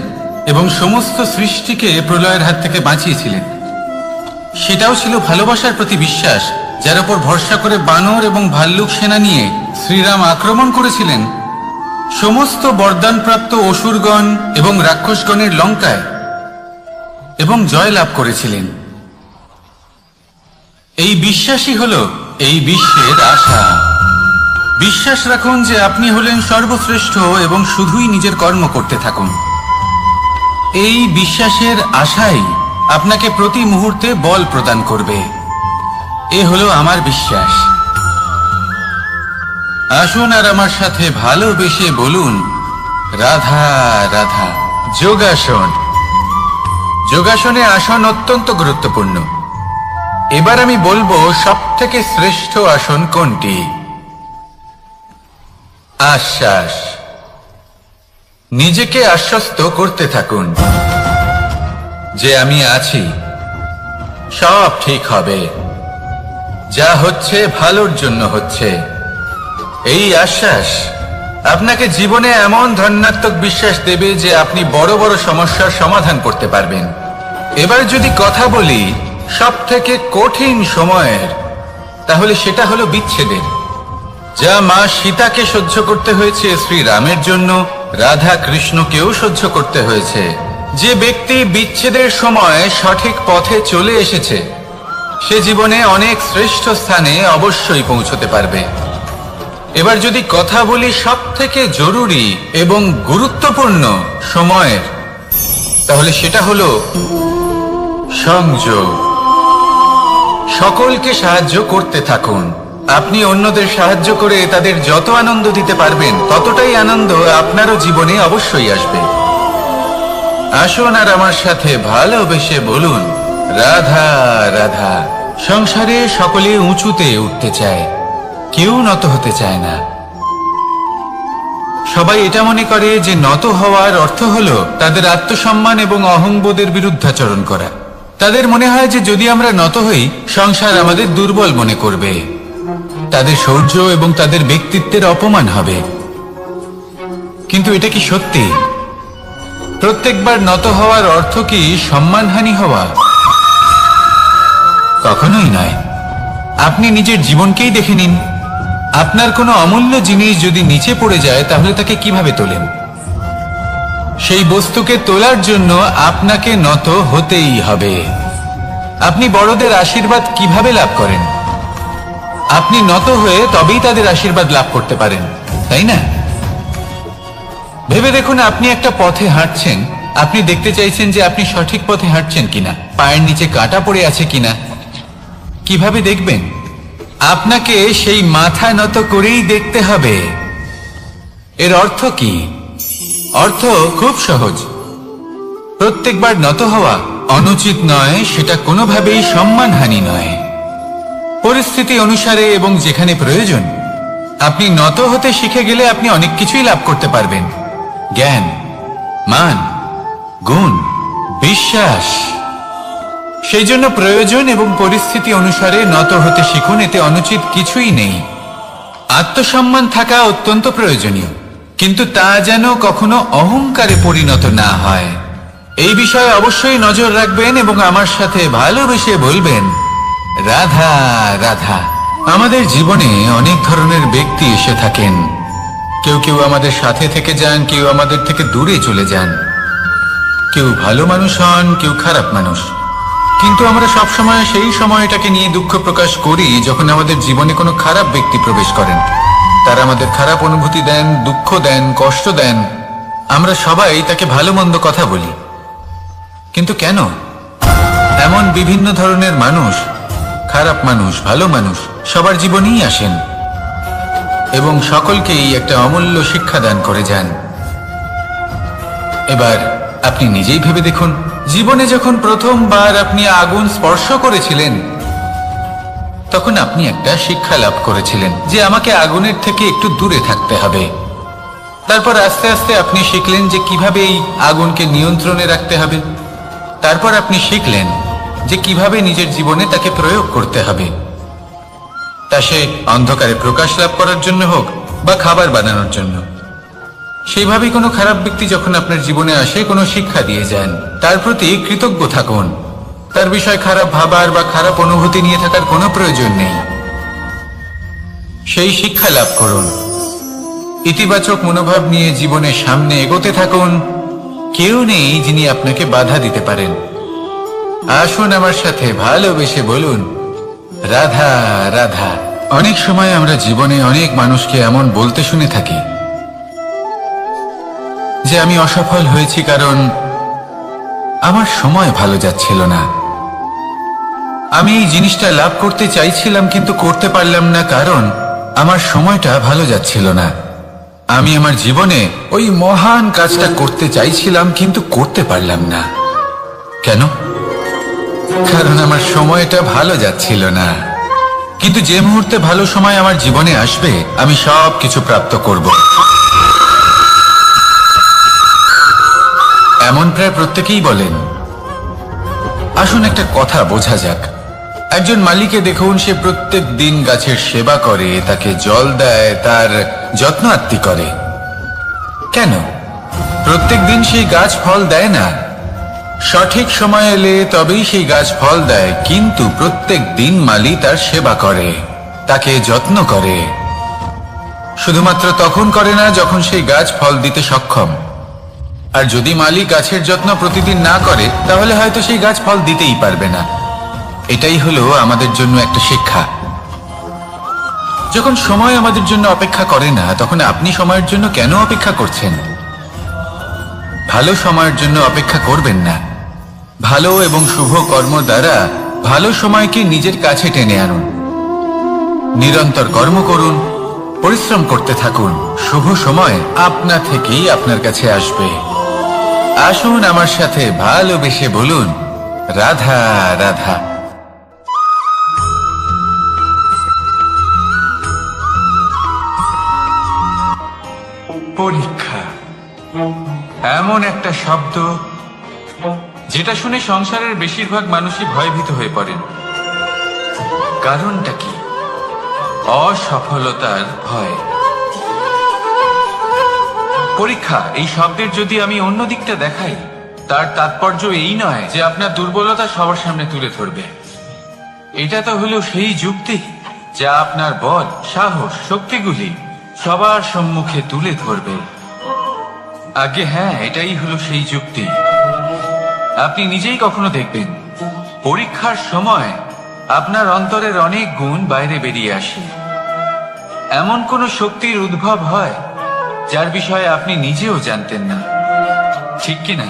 এবং সমস্ত সৃষ্টিকে প্রলয়ের হাত থেকে বাঁচিয়েছিলেন। সেটাও ছিল ভালোবাসার প্রতি বিশ্বাস, যার উপর ভরসা করে বানর এবং ভাল্লুক সেনা নিয়ে শ্রীরাম আক্রমণ করেছিলেন সমস্ত বরদানপ্রাপ্ত অসুরগণ এবং রাক্ষসগণের লঙ্কায় এবং জয় লাভ করেছিলেন। এই বিশ্বাসই হলো এই বিশ্বের আশা। বিশ্বাস রাখুন যে আপনি হলেন সর্বশ্রেষ্ঠ এবং শুধুই নিজের কর্ম করতে থাকুন। এই বিশ্বাসের আশাই আপনাকে প্রতি মুহূর্তে বল প্রদান করবে। এ হলো আমার বিশ্বাস। আসুন আর আমার সাথে ভালোবেসে বলুন, রাধা রাধা। যোগাসন। যোগাসনে আসন অত্যন্ত গুরুত্বপূর্ণ। এবার আমি বলবো সবথেকে শ্রেষ্ঠ আসন কোনটি। আশ্বাস। নিজেকে আশ্বস্ত করতে থাকুন যে আমি আছি, সব ঠিক হবে, যা হচ্ছে ভালোর জন্য হচ্ছে। এই আশ্বাস আপনাকে জীবনে এমন ধনাত্মক বিশ্বাস দেবে যে আপনি বড় বড় সমস্যার সমাধান করতে পারবেন। এবার যদি কথা বলি সবথেকে কঠিন সময়ের, তাহলে সেটা হলো বিচ্ছেদের। যা মা সীতাকে সহ্য করতে হয়েছে শ্রীরামের জন্য, রাধা কৃষ্ণকেও সহ্য করতে হয়েছে। যে ব্যক্তি বিচ্ছেদের সময় সঠিক পথে চলে এসেছে, সে জীবনে অনেক শ্রেষ্ঠ স্থানে অবশ্যই পৌঁছতে পারবে। এবার যদি কথা বলি সবথেকে জরুরি এবং গুরুত্বপূর্ণ সময়ের, তাহলে সেটা হলো সংযোগ। সকলকে সাহায্য করতে থাকুন। আপনি অন্যদের সাহায্য করে তাদের যত আনন্দ দিতে পারবেন, ততটাই আনন্দ আপনারও জীবনে অবশ্যই আসবে। আসুন আর আমার সাথে ভালোবেসে বলুন, রাধা রাধা। সংসারে সকলে উঁচুতে উঠতে চায়, কেউ নত হতে চায় না। সবাই এটা মনে করে যে নত হওয়ার অর্থ হলো তাদের আত্মসম্মান এবং অহংবোধের বিরুদ্ধাচরণ করা। তাদের মনে হয় যে যদি আমরা নত হই, সংসার আমাদের দুর্বল মনে করবে, তাদের শৌর্য এবং তাদের ব্যক্তিত্বের অপমান হবে। কিন্তু এটা কি সত্যি? প্রত্যেকবার নত হওয়ার অর্থ কি সম্মানহানি হওয়া? কখনোই নয়। আপনি নিজের জীবনকেই দেখে নিন। আপনার কোনো অমূল্য জিনিস যদি নিচে পড়ে যায়, তাহলে তাকে কিভাবে তোলেন? সেই বস্তুকে তোলার জন্য আপনাকে নত হতেই হবে। আপনি বড়দের আশীর্বাদ কিভাবে লাভ করেন? আপনি নত হয়ে তবেই তাদের আশীর্বাদ লাভ করতে পারেন, তাই না? ভেবে দেখুন, আপনি একটা পথে হাঁটছেন, আপনি দেখতে চাইছেন যে আপনি সঠিক পথে হাঁটছেন কিনা, পায়ের নিচে কাঁটা পড়ে আছে কিনা। কিভাবে দেখবেন? আপনাকে সেই মাথা নত করেই দেখতে হবে। এর অর্থ কি? অর্থ খুব সহজ। প্রত্যেকবার নত হওয়া অনুচিত নয়, সেটা কোনোভাবেই সম্মানহানি নয়। পরিস্থিতি অনুসারে এবং যেখানে প্রয়োজন আপনি নত হতে শিখে গেলে আপনি অনেক কিছুই লাভ করতে পারবেন। জ্ঞান, মান, গুণ, বিশ্বাস। সেই জন্য প্রয়োজন এবং পরিস্থিতি অনুসারে নত হতে শিখুন, এতে অনুচিত কিছুই নেই। আত্মসম্মান থাকা অত্যন্ত প্রয়োজনীয়, কিন্তু তা যেন কখনো অহংকারে পরিণত না হয়। এই বিষয়ে অবশ্যই নজর রাখবেন এবং আমার সাথে ভালোবেসে বলবেন, রাধা রাধা। আমাদের জীবনে অনেক ধরনের ব্যক্তি এসে থাকেন। কেউ কেউ আমাদের সাথে থেকে যান, কেউ আমাদের থেকে দূরে চলে যান। কেউ ভালো মানুষ হন, কেউ খারাপ মানুষ। কিন্তু আমরা সবসময় সেই সময়টাকে নিয়ে দুঃখ প্রকাশ করি যখন আমাদের জীবনে কোনো খারাপ ব্যক্তি প্রবেশ করেন। তারা আমাদের খারাপ অনুভূতি দেন, দুঃখ দেন, কষ্ট দেন। আমরা সবাই তাকে ভালো মন্দ কথা বলি। কিন্তু কেন? এমন বিভিন্ন ধরনের মানুষ, খারাপ মানুষ, ভালো মানুষ সবার জীবনেই আসেন এবং সকলকেই একটা অমূল্য শিক্ষা দান করে যান। এবার আপনি নিজেই ভেবে দেখুন, জীবনে যখন প্রথমবার আপনি আগুন স্পর্শ করেছিলেন তখন আপনি একটা শিক্ষা লাভ করেছিলেন যে আমাকে আগুনের থেকে একটু দূরে থাকতে হবে। তারপর আস্তে আস্তে আপনি শিখলেন যে কিভাবে এই আগুনকে নিয়ন্ত্রণে রাখতে হবে। তারপর আপনি শিখলেন যে কিভাবে নিজের জীবনে তাকে প্রয়োগ করতে হবে, তা সে অন্ধকারে প্রকাশ লাভ করার জন্য হোক বা খাবার বানানোর জন্য। সেইভাবেই কোনো খারাপ ব্যক্তি যখন আপনার জীবনে আসে, কোনো শিক্ষা দিয়ে যান, তার প্রতি কৃতজ্ঞ থাকুন। তার বিষয় খারাপ ভাবার বা খারাপ অনুভূতি নিয়ে থাকার কোনো প্রয়োজন নেই। সেই শিক্ষা লাভ করুন, ইতিবাচক মনোভাব নিয়ে জীবনের সামনে এগোতে থাকুন। কেউ নেই যিনি আপনাকে বাধা দিতে পারেন। আসুন আমার সাথে ভালোবেসে বলুন, রাধা রাধা। অনেক সময় আমরা জীবনে অনেক মানুষকে এমন বলতে শুনে থাকি যে আমি অসফল হয়েছি কারণ আমার সময় ভালো যাচ্ছিল না। আমি এই জিনিসটা লাভ করতে চাইছিলাম কিন্তু করতে পারলাম না কারণ আমার সময়টা ভালো যাচ্ছিল না। আমি আমার জীবনে ওই মহান কাজটা করতে চাইছিলাম কিন্তু করতে পারলাম না। কেন? কারণ আমার সময়টা ভালো যাচ্ছিল না। কিন্তু যে মুহূর্তে ভালো সময় আমার জীবনে আসবে আমি সব কিছু প্রাপ্ত করব। এমন প্রায় প্রত্যেকেই বলেন। আসুন একটা কথা বোঝা যাক। একজন মালিকে দেখুন, সে প্রত্যেক দিন গাছের সেবা করে, তাকে জল দেয়, তার যত্ন আত্তি করে। কেন? প্রত্যেক দিন সেই গাছ ফল দেয় না। সঠিক সময় এলে তবেই সেই গাছ ফল দেয়, কিন্তু প্রত্যেক দিন মালি তার সেবা করে, তাকে যত্ন করে। শুধুমাত্র তখন করে না যখন সেই গাছ ফল দিতে সক্ষম। আর যদি মালি গাছের যত্ন প্রতিদিন না করে তাহলে হয়তো সেই গাছ ফল দিতেই পারবে না। এটাই হলো আমাদের জন্য একটা শিক্ষা। যখন সময় আমাদের জন্য অপেক্ষা করে না তখন আপনি সময়ের জন্য কেন অপেক্ষা করছেন? ভালো সময়ের জন্য অপেক্ষা করবেন না। ভালো এবং শুভ কর্ম দ্বারা ভালো সময়কে নিজের কাছে টেনে আনুন। নিরন্তর কর্ম করুন, পরিশ্রম করতে থাকুন। শুভ সময় আপনা থেকেই আপনার কাছে আসবে। আসুন আমার সাথে ভালোবেসে বলুন, রাধা রাধা। পরীক্ষা এমন একটা শব্দ যেটা শুনে সংসারের বেশিরভাগ মানুষই ভয়ভীত হয়ে পড়েন। কারণটা কি? অসফলতার ভয়। পরীক্ষা এই শব্দের যদি আমি অন্য দিকটা দেখাই, তার তাৎপর্য এই নয় যে আপনার দুর্বলতা সবার সামনে তুলে ধরবে। এটা তো হলো সেই যুক্তি যা আপনার বল, সাহস, শক্তিগুলি সবার সম্মুখে তুলে ধরবে। আগে হ্যাঁ, এটাই হলো সেই যুক্তি। আপনি নিজেই কখনো দেখবেন পরীক্ষার সময় আপনার অন্তরের অনেক গুণ বাইরে বেরিয়ে আসে। এমন কোন শক্তির উদ্ভব হয় যার বিষয়ে আপনি নিজেও জানতেন না, ঠিক কিনা?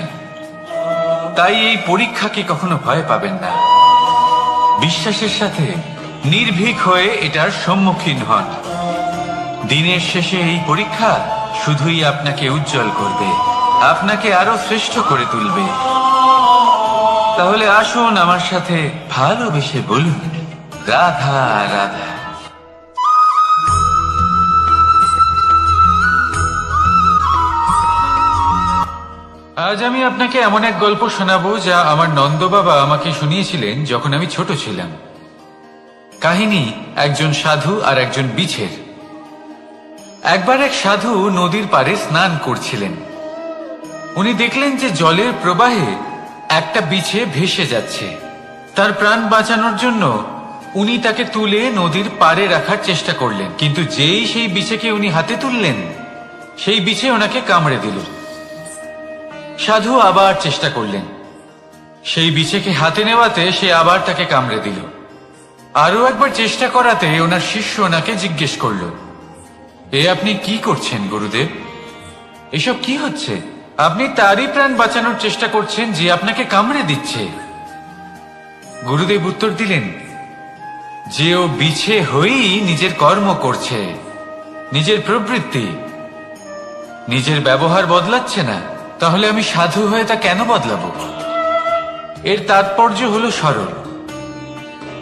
তাই এই পরীক্ষাকে কখনো ভয় পাবেন না। বিশ্বাসের সাথে নির্ভীক হয়ে এটার সম্মুখীন হন। দিনের শেষে এই পরীক্ষা শুধুই আপনাকে উজ্জ্বল করবে, আপনাকে আরো শ্রেষ্ঠ করে তুলবে। তাহলে আসুন আমার সাথে ভালোবেসে বলুন, রাধা রাধা। আজ আমি আপনাকে এমন এক গল্প শোনাবো যা আমার নন্দ বাবা আমাকে শুনিয়েছিলেন যখন আমি ছোট ছিলাম। কাহিনী একজন সাধু আর একজন বিছের। একবার এক সাধু নদীর পাড়ে স্নান করছিলেন। উনি দেখলেন যে জলের প্রবাহে একটা বিছে ভেসে যাচ্ছে। তার প্রাণ বাঁচানোর জন্য উনি তাকে তুলে নদীর পাড়ে রাখার চেষ্টা করলেন, কিন্তু যেই সেই বিছেকে উনি হাতে তুললেন, সেই বিছে ওনাকে কামড়ে দিল। সাধু আবার চেষ্টা করলেন, সেই বিছেকে হাতে নেওয়াতে সে আবার তাকে কামড়ে দিল। আরো একবার চেষ্টা করাতে ওনার শিষ্য ওনাকে জিজ্ঞেস করল, এ আপনি কি করছেন গুরুদেব? এসব কি হচ্ছে? আপনি তারই প্রাণ বাঁচানোর চেষ্টা করছেন যে আপনাকে কামড়ে দিচ্ছে। গুরুদেব উত্তর দিলেন যে ও বিছে হয়েই নিজের কর্ম করছে, নিজের প্রবৃত্তি, নিজের ব্যবহার বদলাচ্ছে না। তাহলে আমি সাধু হয়ে তা কেন বদলাবো? এর তাৎপর্য হলো সরল,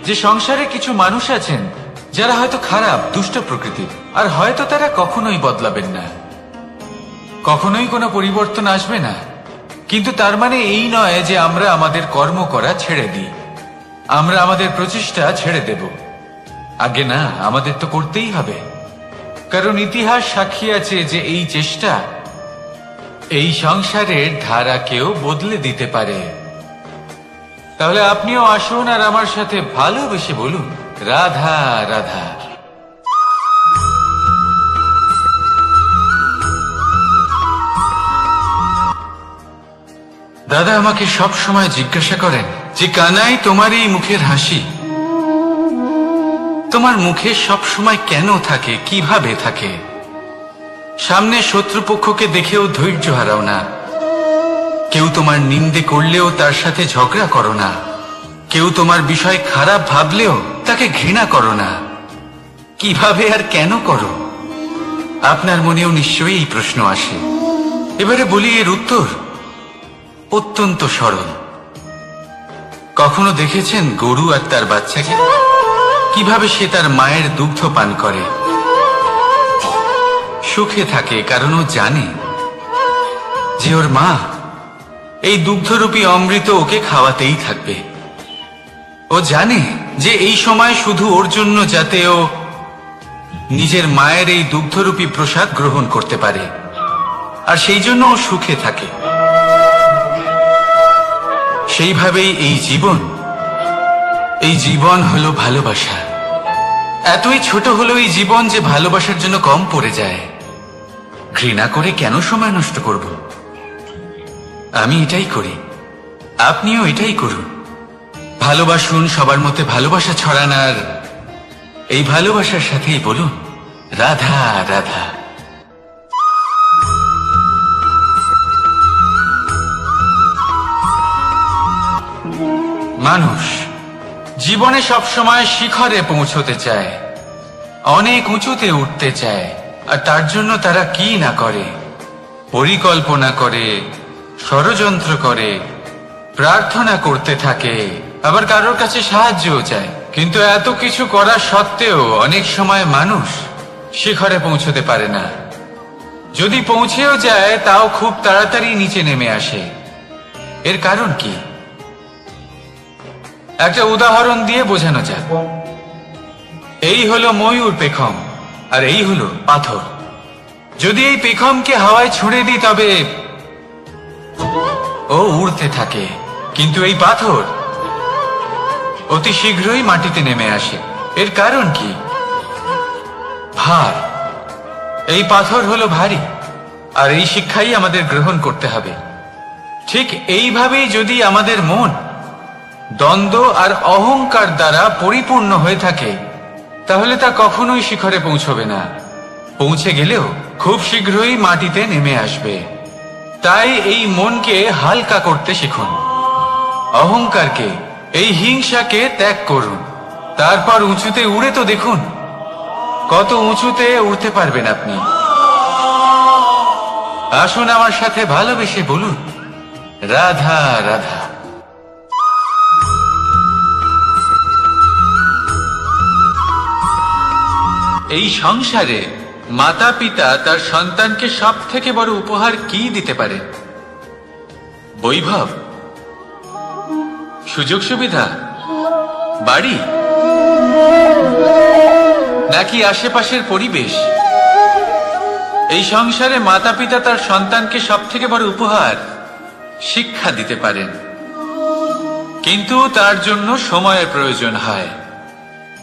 যে সংসারে কিছু মানুষ আছেন যারা হয়তো খারাপ, দুষ্ট প্রকৃতির, আর হয়তো তারা কখনোই বদলাবেন না, কখনোই কোনো পরিবর্তন আসবে না। কিন্তু তার মানে এই নয় যে আমরা আমাদের কর্ম করা ছেড়ে দিই, আমরা আমাদের প্রচেষ্টা ছেড়ে দেব। আগে না, আমাদের তো করতেই হবে, কারণ ইতিহাস সাক্ষী আছে যে এই চেষ্টা এই সংসারের ধারাকেও বদলে দিতে পারে। তাহলে আপনিও আসুন আর আমার সাথে ভালোবেসে বলুন, রাধা রাধা। দাদা আমাকে সব সময় জিজ্ঞাসা করেন যে কানাই, তোমার এই মুখের হাসি, তোমার মুখে সব সময় কেন থাকে, কিভাবে থাকে? সামনে শত্রুপক্ষকে দেখেও ধৈর্য হারাও না, কেউ তোমার নিন্দে করলেও তার সাথে ঝগড়া করো না, কেউ তোমার বিষয় খারাপ ভাবলেও তাকে ঘৃণা করো না। কিভাবে আর কেন করো? আপনার মনেও নিশ্চয়ই এই প্রশ্ন আসে। এবারে বলি, এর উত্তর অত্যন্ত সরল। কখনো দেখেছেন গরু আর তার বাচ্চাকে কিভাবে সে তার মায়ের দুগ্ধ পান করে? সুখে থাকে, কারণ ও জানে যে ওর মা এই দুগ্ধরূপী অমৃত ওকে খাওয়াতেই থাকবে। ও জানে যে এই সময় শুধু ওর জন্য, যাতে ও নিজের মায়ের এই দুগ্ধরূপী প্রসাদ গ্রহণ করতে পারে, আর সেই জন্য ও সুখে থাকে। সেইভাবেই এই জীবন হলো ভালোবাসা। এতই ছোট হলো এই জীবন যে ভালোবাসার জন্য কম পড়ে যায়। ঘৃণা করে কেন সময় নষ্ট করব? আমি এটাই করি, আপনিও এটাই করুন। ভালোবাসুন, সবার মধ্যে ভালোবাসা ছড়ান, আর এই ভালোবাসার সাথেই বলুন, রাধা রাধা। মানুষ জীবনে সবসময় শিখরে পৌঁছতে চায়, অনেক উঁচুতে উঠতে চায়, আর তার জন্য তারা কি না করে, পরিকল্পনা করে, ষড়যন্ত্র করে, প্রার্থনা করতে থাকে, আবার কারোর কাছে সাহায্যও চায়। কিন্তু এত কিছু করা সত্ত্বেও অনেক সময় মানুষ শিখরে পৌঁছতে পারে না। যদি পৌঁছেও যায় তাও খুব তাড়াতাড়ি নিচে নেমে আসে। এর কারণ কি? একটা উদাহরণ দিয়ে বোঝানো যাক। এই হলো ময়ূর পেখম, আর এই হলো পাথর। যদি এই পেখমকে হাওয়ায় ছুঁড়ে দিই তবে ও উড়তে থাকে, কিন্তু এই পাথর অতি শীঘ্রই মাটিতে নেমে আসে। এর কারণ কি? ভার। এই পাথর হলো ভারী, আর এই শিক্ষাই আমাদের গ্রহণ করতে হবে। ঠিক এইভাবেই যদি আমাদের মন দ্বন্দ্ব আর অহংকার দ্বারা পরিপূর্ণ হয়ে থাকে, তাহলে তা কখনোই শিখরে পৌঁছবে না। পৌঁছে গেলেও খুব শীঘ্রই মাটিতে নেমে আসবে। তাই এই মনকে হালকা করতে শিখুন। অহংকারকে, এই হিংসাকে ত্যাগ করুন। তারপর উঁচুতে উড়ে তো দেখুন, কত উঁচুতে উঠতে পারবেন আপনি। আসুন আমার সাথে ভালোবেসে বলুন, রাধা রাধা। এই সংসারে মাতা পিতা তার সন্তানকে সব থেকে বড় উপহার কি দিতে পারে? বৈভব, সুযোগ সুবিধা, বাড়ি, নাকি আশেপাশের পরিবেশ? এই সংসারে মাতা পিতা তার সন্তানকে সব থেকে বড় উপহার শিক্ষা দিতে পারেন, কিন্তু তার জন্য সময়ের প্রয়োজন হয়।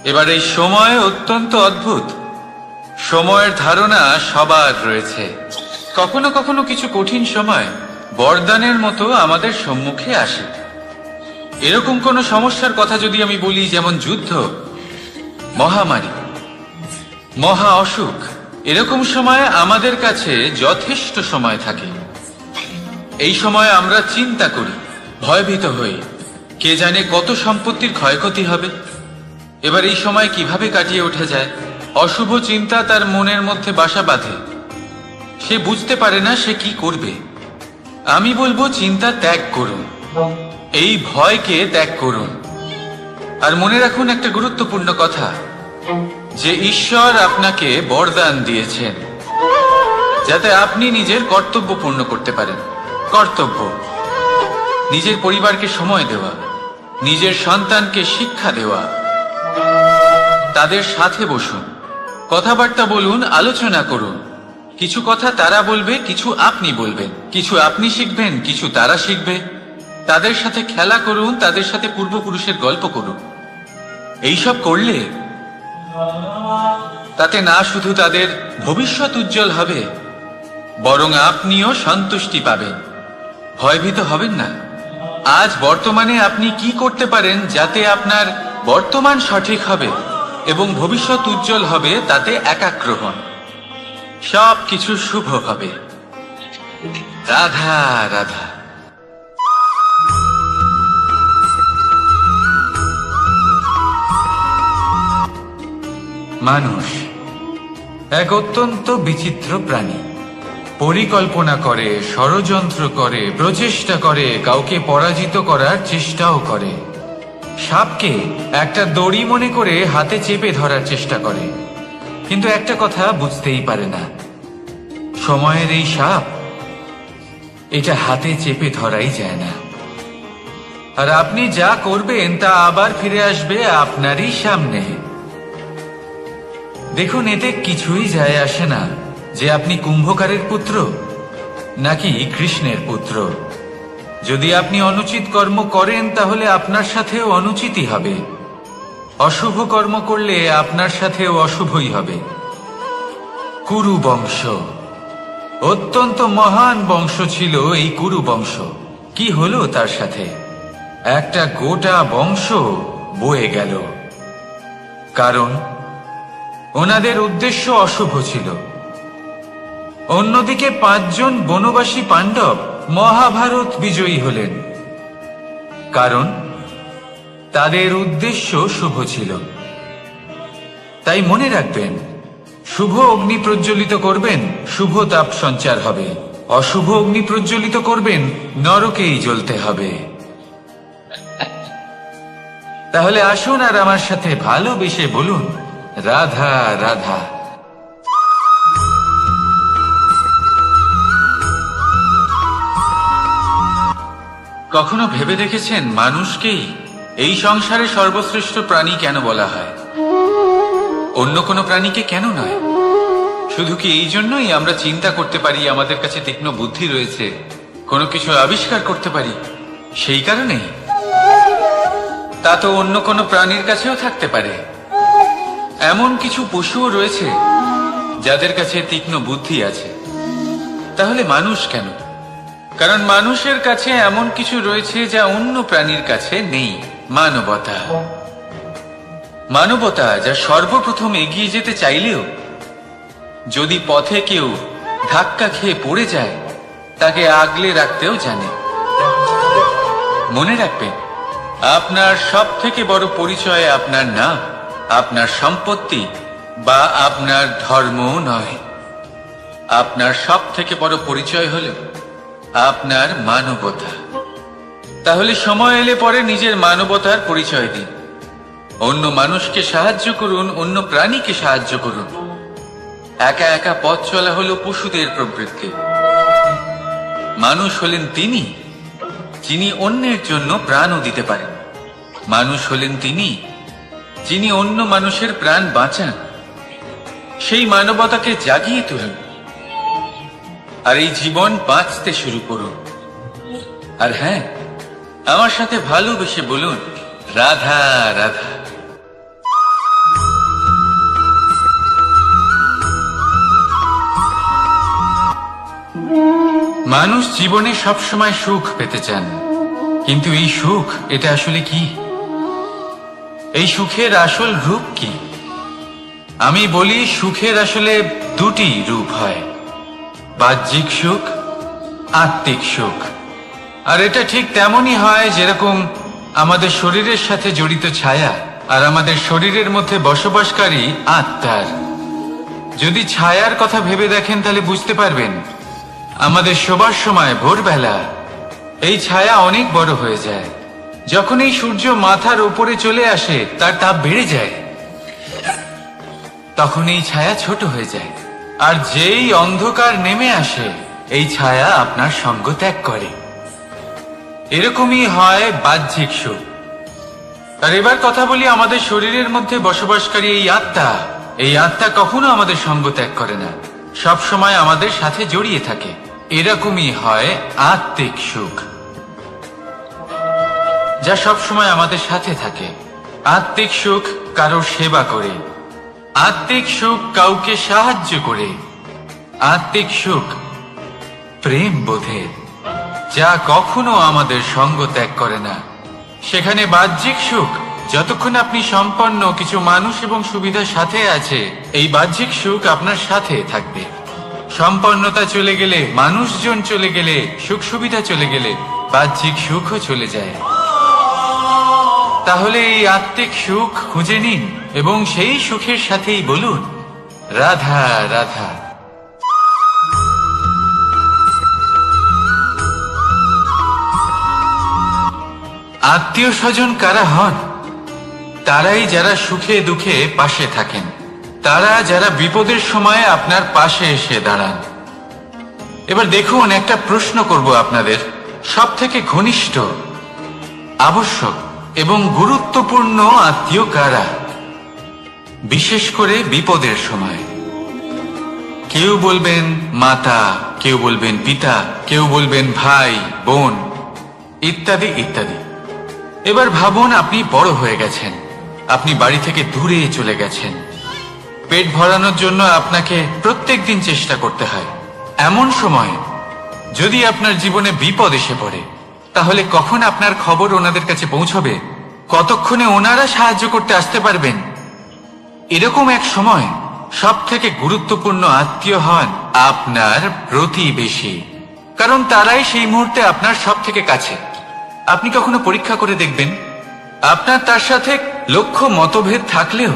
এবার এই সময় অত্যন্ত অদ্ভুত। সময়ের ধারণা সবার রয়েছে। কখনো কখনো কিছু কঠিন সময় বরদানের মতো আমাদের সম্মুখে আসে। এরকম কোন সমস্যার কথা যদি আমি বলি, যেমন যুদ্ধ, মহামারী, মহা অসুখ, এরকম সময় আমাদের কাছে যথেষ্ট সময় থাকে। এই সময় আমরা চিন্তা করি, ভয়ভীত হই, কে জানে কত সম্পত্তির ক্ষয়ক্ষতি হবে। এবার এই সময় কিভাবে কাটিয়ে ওঠা যায়? অশুভ চিন্তা তার মনের মধ্যে বাসা বাঁধে, সে বুঝতে পারে না সে কি করবে। আমি বলবো, চিন্তা ত্যাগ করুন, এই ভয়কে ত্যাগ করুন। আর মনে রাখুন একটা গুরুত্বপূর্ণ কথা, যে ঈশ্বর আপনাকে বরদান দিয়েছেন যাতে আপনি নিজের কর্তব্য পূর্ণ করতে পারেন। কর্তব্য, নিজের পরিবারকে সময় দেওয়া, নিজের সন্তানকে শিক্ষা দেওয়া। তাদের সাথে বসুন, কথাবার্তা বলুন, আলোচনা করুন। কিছু কথা তারা বলবে, কিছু আপনি বলবেন, কিছু আপনি শিখবেন, কিছু তারা শিখবে। তাদের সাথে খেলা করুন, তাদের সাথে পূর্বপুরুষের গল্প করুন। এইসব করলে তাতে না শুধু তাদের ভবিষ্যৎ উজ্জ্বল হবে, বরং আপনিও সন্তুষ্টি পাবেন। ভয়ভীত হবেন না। আজ বর্তমানে আপনি কি করতে পারেন যাতে আপনার বর্তমান সঠিক হবে এবং ভবিষ্যৎ উজ্জ্বল হবে, তাতে একাগ্র হন। সব কিছু শুভ হবে। রাধা রাধা। মানুষ এক অত্যন্ত বিচিত্র প্রাণী। পরিকল্পনা করে, ষড়যন্ত্র করে, প্রচেষ্টা করে, কাউকে পরাজিত করার চেষ্টাও করে। সাপকে একটা দড়ি মনে করে হাতে চেপে ধরার চেষ্টা করে, কিন্তু একটা কথা বুঝতেই পারে না, সময়ের এই সাপ, এটা হাতে চেপে ধরাই যায় না। আর আপনি যা করবেন তা আবার ফিরে আসবে আপনারই সামনে। দেখুন, এতে কিছুই যায় আসে না যে আপনি কুম্ভকারের পুত্র নাকি কৃষ্ণের পুত্র। যদি আপনি অনুচিত কর্ম করেন তাহলে আপনার সাথেও অনুচিতই হবে। অশুভ কর্ম করলে আপনার সাথেও অশুভই হবে। কুরু বংশ অত্যন্ত মহান বংশ ছিল। এই কুরু বংশ কি হলো তার সাথে? একটা গোটা বংশ বয়ে গেল, কারণ ওনাদের উদ্দেশ্য অশুভ ছিল। অন্যদিকে 5 জন বনবাসী পাণ্ডব মহাভারত বিজয়ী হলেন, কারণ তাদের উদ্দেশ্য শুভ ছিল। তাই মনে রাখবেন, শুভ অগ্নি প্রজ্বলিত করবেন, শুভ তাপ সঞ্চার হবে। অশুভ অগ্নি প্রজ্বলিত করবেন, নরকেই জ্বলতে হবে। তাহলে আসুন আর আমার সাথে ভালোবেসে বলুন, রাধা রাধা। কখনো ভেবে দেখেছেন মানুষকেই এই সংসারে সর্বশ্রেষ্ঠ প্রাণী কেন বলা হয়? অন্য কোনো প্রাণীকে কেন নয়? শুধু কি এই জন্যই আমরা চিন্তা করতে পারি, আমাদের কাছে তীক্ষ্ণ বুদ্ধি রয়েছে, কোনো কিছু আবিষ্কার করতে পারি, সেই কারণেই? তা তো অন্য কোনো প্রাণীর কাছেও থাকতে পারে। এমন কিছু পশুও রয়েছে যাদের কাছে তীক্ষ্ণ বুদ্ধি আছে। তাহলে মানুষ কেন? কারণ মানুষের কাছে এমন কিছু রয়েছে যা অন্য প্রাণীর কাছে নেই। মানবতা। মানবতা, যা সর্বপ্রথম এগিয়ে যেতে চাইলেও যদি পথে কেউ ধাক্কা খেয়ে পড়ে যায়, তাকে আগলে রাখতেও জানে। মনে রাখবেন, আপনার সব থেকে বড় পরিচয় আপনার নাম, আপনার সম্পত্তি বা আপনার ধর্ম নয়। আপনার সব থেকে বড় পরিচয় হল আপনার মানবতা। তাহলে সময় এলে পরে নিজের মানবতার পরিচয় দিন। অন্য মানুষকে সাহায্য করুন, অন্য প্রাণীকে সাহায্য করুন। একা একা পথ চলা হলো পশুদের প্রবৃত্তি। মানুষ হলেন তিনি যিনি অন্যের জন্য প্রাণও দিতে পারেন। মানুষ হলেন তিনি যিনি অন্য মানুষের প্রাণ বাঁচান। সেই মানবতাকে জাগিয়ে তুলুন আর এই জীবন বাঁচতে শুরু করুন। আর হ্যাঁ, আমার সাথে ভালোবেসে বলুন, রাধা রাধা। মানুষ জীবনে সবসময় সুখ পেতে চান, কিন্তু এই সুখ এটা আসলে কি? এই সুখের আসল রূপ কি? আমি বলি, সুখের আসলে দুটি রূপ হয়, বাহ্যিক সুখ, আত্মিক সুখ। আর এটা ঠিক তেমনই হয় যেরকম আমাদের শরীরের সাথে জড়িত ছায়া আর আমাদের শরীরের মধ্যে বসবাসকারী আত্মার। যদি ছায়ার কথা ভেবে দেখেন তাহলে বুঝতে পারবেন, আমাদের শোবার সময় ভোরবেলা এই ছায়া অনেক বড় হয়ে যায়। যখন এই সূর্য মাথার উপরে চলে আসে, তার তাপ বেড়ে যায়, তখন এই ছায়া ছোট হয়ে যায়। আর যেই অন্ধকার নেমে আসে, এই ছায়া আপনার সঙ্গ ত্যাগ করে। এরকমই হয় বাহ্যিক সুখ। আর এবার কথা বলি আমাদের শরীরের মধ্যে বসবাসকারী এই আত্মা। এই আত্মা কখনো আমাদের সঙ্গ ত্যাগ করে না, সব সময় আমাদের সাথে জড়িয়ে থাকে। এরকমই হয় আত্মিক সুখ, যা সব সময় আমাদের সাথে থাকে। আত্মিক সুখ কারোর সেবা করে, আত্মিক সুখ কাউকে সাহায্য করে, আত্মিক সুখ প্রেম বোধের, যা কখনো আমাদের সঙ্গ ত্যাগ করে না। সেখানে বাহ্যিক সুখ, যতক্ষণ আপনি সম্পন্ন কিছু মানুষ এবং সুবিধার সাথে আছে, এই বাহ্যিক সুখ আপনার সাথে থাকবে। সম্পন্নতা চলে গেলে, মানুষজন চলে গেলে, সুখ সুবিধা চলে গেলে, বাহ্যিক সুখও চলে যায়। তাহলে এই আত্মিক সুখ খুঁজে নিন এবং সেই সুখের সাথেই বলুন, রাধা রাধা। আত্মীয় স্বজন কারা হন? তারাই যারা সুখে দুঃখে পাশে থাকেন, তারা যারা বিপদের সময় আপনার পাশে এসে দাঁড়ান। এবার দেখুন, একটা প্রশ্ন করব আপনাদের, সব থেকে ঘনিষ্ঠ, আবশ্যক এবং গুরুত্বপূর্ণ আত্মীয় কারা, বিশেষ করে বিপদের সময়? কেউ বলবেন মাতা, কেউ বলবেন পিতা, কেউ বলবেন ভাই বোন, ইত্যাদি ইত্যাদি। এবার ভাবুন, আপনি বড় হয়ে গেছেন, আপনি বাড়ি থেকে দূরে চলে গেছেন। পেট ভরানোর জন্য আপনাকে প্রত্যেকদিন চেষ্টা করতে হয়। এমন সময় যদি আপনার জীবনে বিপদ এসে পড়ে, তাহলে কখন আপনার খবর ওনাদের কাছে পৌঁছবে? কতক্ষণে ওনারা সাহায্য করতে আসতে পারবেন? এরকম এক সময় সব থেকে গুরুত্বপূর্ণ আত্মীয় হন আপনার প্রতিবেশী, কারণ তারাই সেই মুহূর্তে আপনার সব থেকে কাছে। আপনি কখনো পরীক্ষা করে দেখবেন, আপনার তার সাথে লক্ষ মতভেদ থাকলেও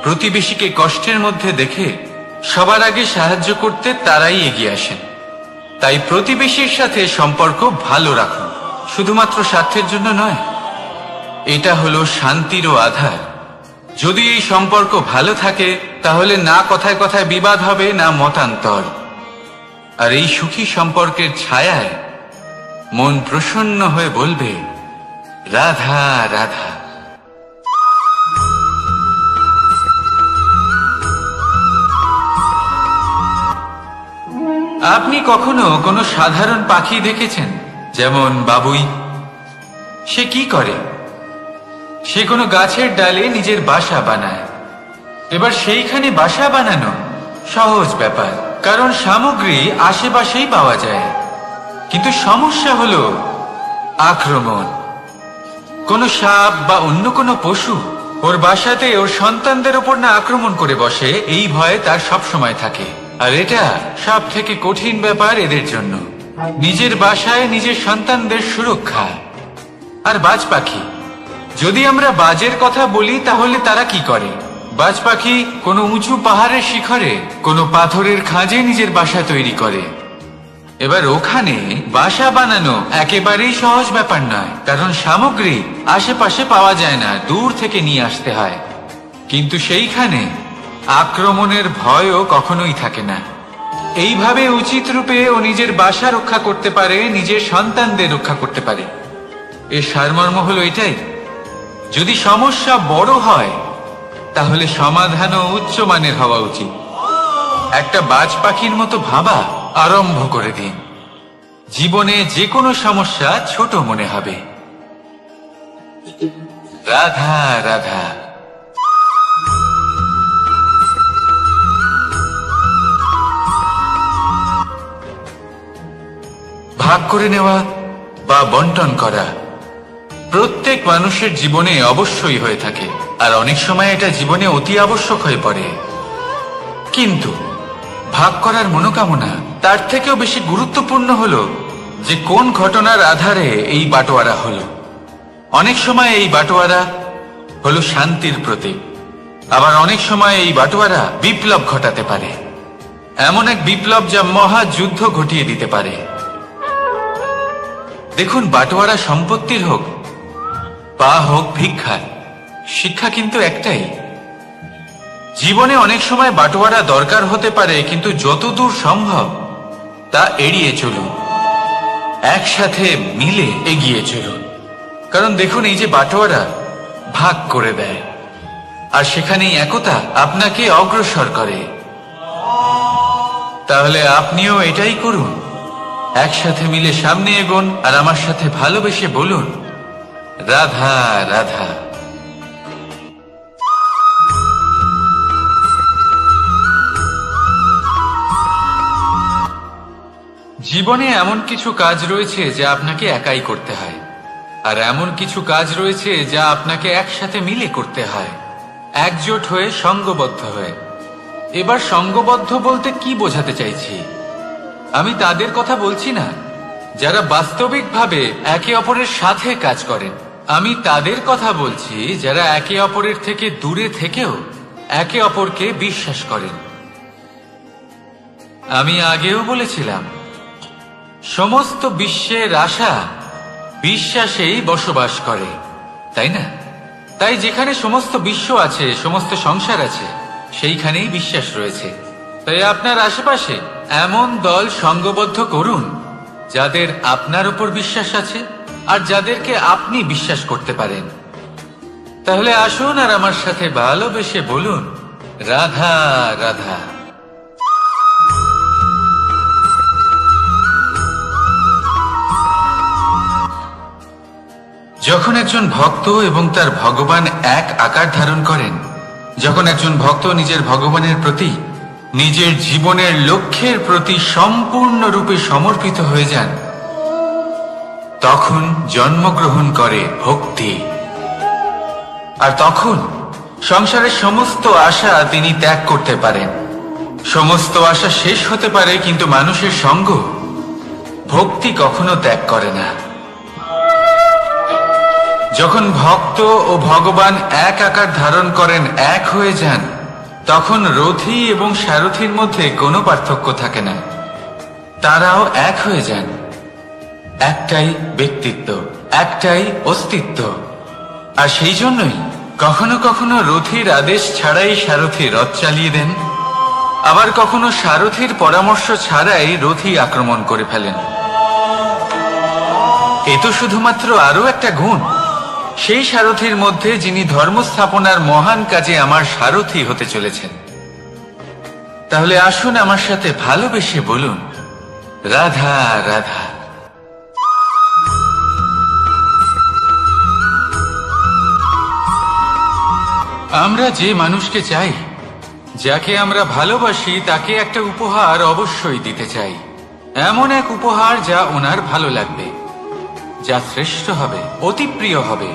প্রতিবেশীকে কষ্টের মধ্যে দেখে সবার আগে সাহায্য করতে তারাই এগিয়ে আসেন। তাই প্রতিবেশীর সাথে সম্পর্ক ভালো রাখুন, শুধুমাত্র স্বার্থের জন্য নয়। এটা হলো শান্তিরও আধার। যদি এই সম্পর্ক ভালো থাকে, তাহলে না কথায় কথায় বিবাদ হবে, না মতান্তর। আর এই সুখী সম্পর্কের ছায়ায় মন প্রসন্ন হয়ে বলবে, রাধা রাধা। আপনি কখনো কোনো সাধারণ পাখি দেখেছেন, যেমন বাবুই? সে কি করে? সে কোনো গাছের ডালে নিজের বাসা বানায়। এবার সেইখানে বাসা বানানো সহজ ব্যাপার, কারণ সামগ্রী আশেপাশেই পাওয়া যায়। কিন্তু সমস্যা হলো আক্রমণ। কোনো সাপ বা অন্য কোনো পশু ওর বাসাতে ওর সন্তানদের উপর না আক্রমণ করে বসে, এই ভয়ে তার সব সময় থাকে। আর এটা সব থেকে কঠিন ব্যাপার এদের জন্য, নিজের বাসায় নিজের সন্তানদের সুরক্ষা। আর বাজ পাখি। যদি আমরা বাজের কথা বলি তাহলে তারা কি করে? বাজ পাখি কোনো উঁচু পাহাড়ের শিখরে কোনো পাথরের খাঁজে নিজের বাসা তৈরি করে। এবার ওখানে বাসা বানানো একেবারেই সহজ ব্যাপার নয়, কারণ সামগ্রী আশেপাশে পাওয়া যায় না, দূর থেকে নিয়ে আসতে হয়। কিন্তু সেইখানে আক্রমণের ভয়ও কখনোই থাকে না। এইভাবে উচিত রূপে ও নিজের বাসা রক্ষা করতে পারে, নিজের সন্তানদের রক্ষা করতে পারে। এর সারমর্ম হলো এটাই, যদি সমস্যা বড় হয় তাহলে সমাধানও উচ্চমানের হওয়া উচিত। একটা বাজ পাখির মতো ভাবা আরম্ভ করে দিন। জীবনে যে কোনো সমস্যা ছোট মনে হবে। রাধা রাধা। ভাগ করে নেওয়া বা বন্টন করা প্রত্যেক মানুষের জীবনে অবশ্যই হয়ে থাকে, আর অনেক সময় এটা জীবনে অতি আবশ্যক হয়ে পড়ে। কিন্তু ভাগ করার মনোকামনা তার থেকেও বেশি গুরুত্বপূর্ণ হলো যে কোন ঘটনার আধারে এই বাটোয়ারা হলো। অনেক সময় এই বাটোয়ারা হলো শান্তির প্রতীক, আবার অনেক সময় এই বাটোয়ারা বিপ্লব ঘটাতে পারে, এমন এক বিপ্লব যা মহাযুদ্ধ ঘটিয়ে দিতে পারে। দেখুন, বাটোয়ারা সম্পত্তির হোক বা হোক ভিক্ষার, শিক্ষা কিন্তু একটাই। জীবনে অনেক সময় বাটোয়ারা দরকার হতে পারে, কিন্তু যতদূর সম্ভব তা এড়িয়ে চলুন, একসাথে মিলে এগিয়ে চলুন। কারণ দেখুন, এই যে বাটোয়ারা ভাগ করে দেয়, আর সেখানেই একতা আপনাকে অগ্রসর করে। তাহলে আপনিও এটাই করুন, একসাথে মিলে সামনে এগোন, আর আমার সাথে ভালোবেসে বলুন রাধা রাধা। জীবনে এমন কিছু কাজ রয়েছে যা আপনাকে একাই করতে হয়, আর এমন কিছু কাজ রয়েছে যা আপনাকে একসাথে মিলে করতে হয়, একজোট হয়ে, সঙ্গবদ্ধ হয়ে। এবার সঙ্গবদ্ধ বলতে কি বোঝাতে চাইছি? আমি তাদের কথা বলছি না যারা বাস্তবিকভাবে একে অপরের সাথে কাজ করেন। আমি তাদের কথা বলছি যারা একে অপরের থেকে দূরে থেকেও একে অপরকে বিশ্বাস করেন। আমি আগেও বলেছিলাম, সমস্ত বিশ্বের আশা বিশ্বাসেই বসবাস করে, তাই না? তাই যেখানে সমস্ত বিশ্ব আছে, সমস্ত সংসার আছে, সেইখানেই বিশ্বাস রয়েছে। তাই আপনার আশেপাশে এমন দল সঙ্গবদ্ধ করুন যাদের আপনার উপর বিশ্বাস আছে আর যাদেরকে আপনি বিশ্বাস করতে পারেন। তাহলে আসুন আর আমার সাথে ভালোবেসে বলুন রাধা রাধা। যখন একজন ভক্ত এবং তার ভগবান এক আকার ধারণ করেন, যখন একজন ভক্ত নিজের ভগবানের প্রতি, নিজের জীবনের লক্ষ্যের প্রতি সম্পূর্ণরূপে সমর্পিত হয়ে যান, তখন জন্মগ্রহণ করে ভক্তি। আর তখন সংসারের সমস্ত আশা তিনি ত্যাগ করতে পারেন। সমস্ত আশা শেষ হতে পারে, কিন্তু মানুষের সঙ্গ ভক্তি কখনো ত্যাগ করে না। যখন ভক্ত ও ভগবান এক আকার ধারণ করেন, এক হয়ে যান, তখন রথী এবং সারথীর মধ্যে কোনো পার্থক্য থাকে না, তারাও এক হয়ে যান। একটাই ব্যক্তিত্ব, একটাই অস্তিত্ব। আর সেই জন্যই কখনো কখনো রথীর আদেশ ছাড়াই সারথী রথ চালিয়ে দেন, আবার কখনো সারথীর পরামর্শ ছাড়াই রথী আক্রমণ করে ফেলেন। এ তো শুধুমাত্র আরো একটা গুণ সেই সারথীর মধ্যে, যিনি ধর্ম স্থাপনার মহান কাজে আমার সারথী হতে চলেছেন। তাহলে আসুন আমার সাথে ভালোবেসে বলুন রাধা রাধা। আমরা যে মানুষকে চাই, যাকে আমরা ভালোবাসি, তাকে একটা উপহার অবশ্যই দিতে চাই। এমন এক উপহার যা ওনার ভালো লাগবে, যা শ্রেষ্ঠ হবে, অতি প্রিয় হবে,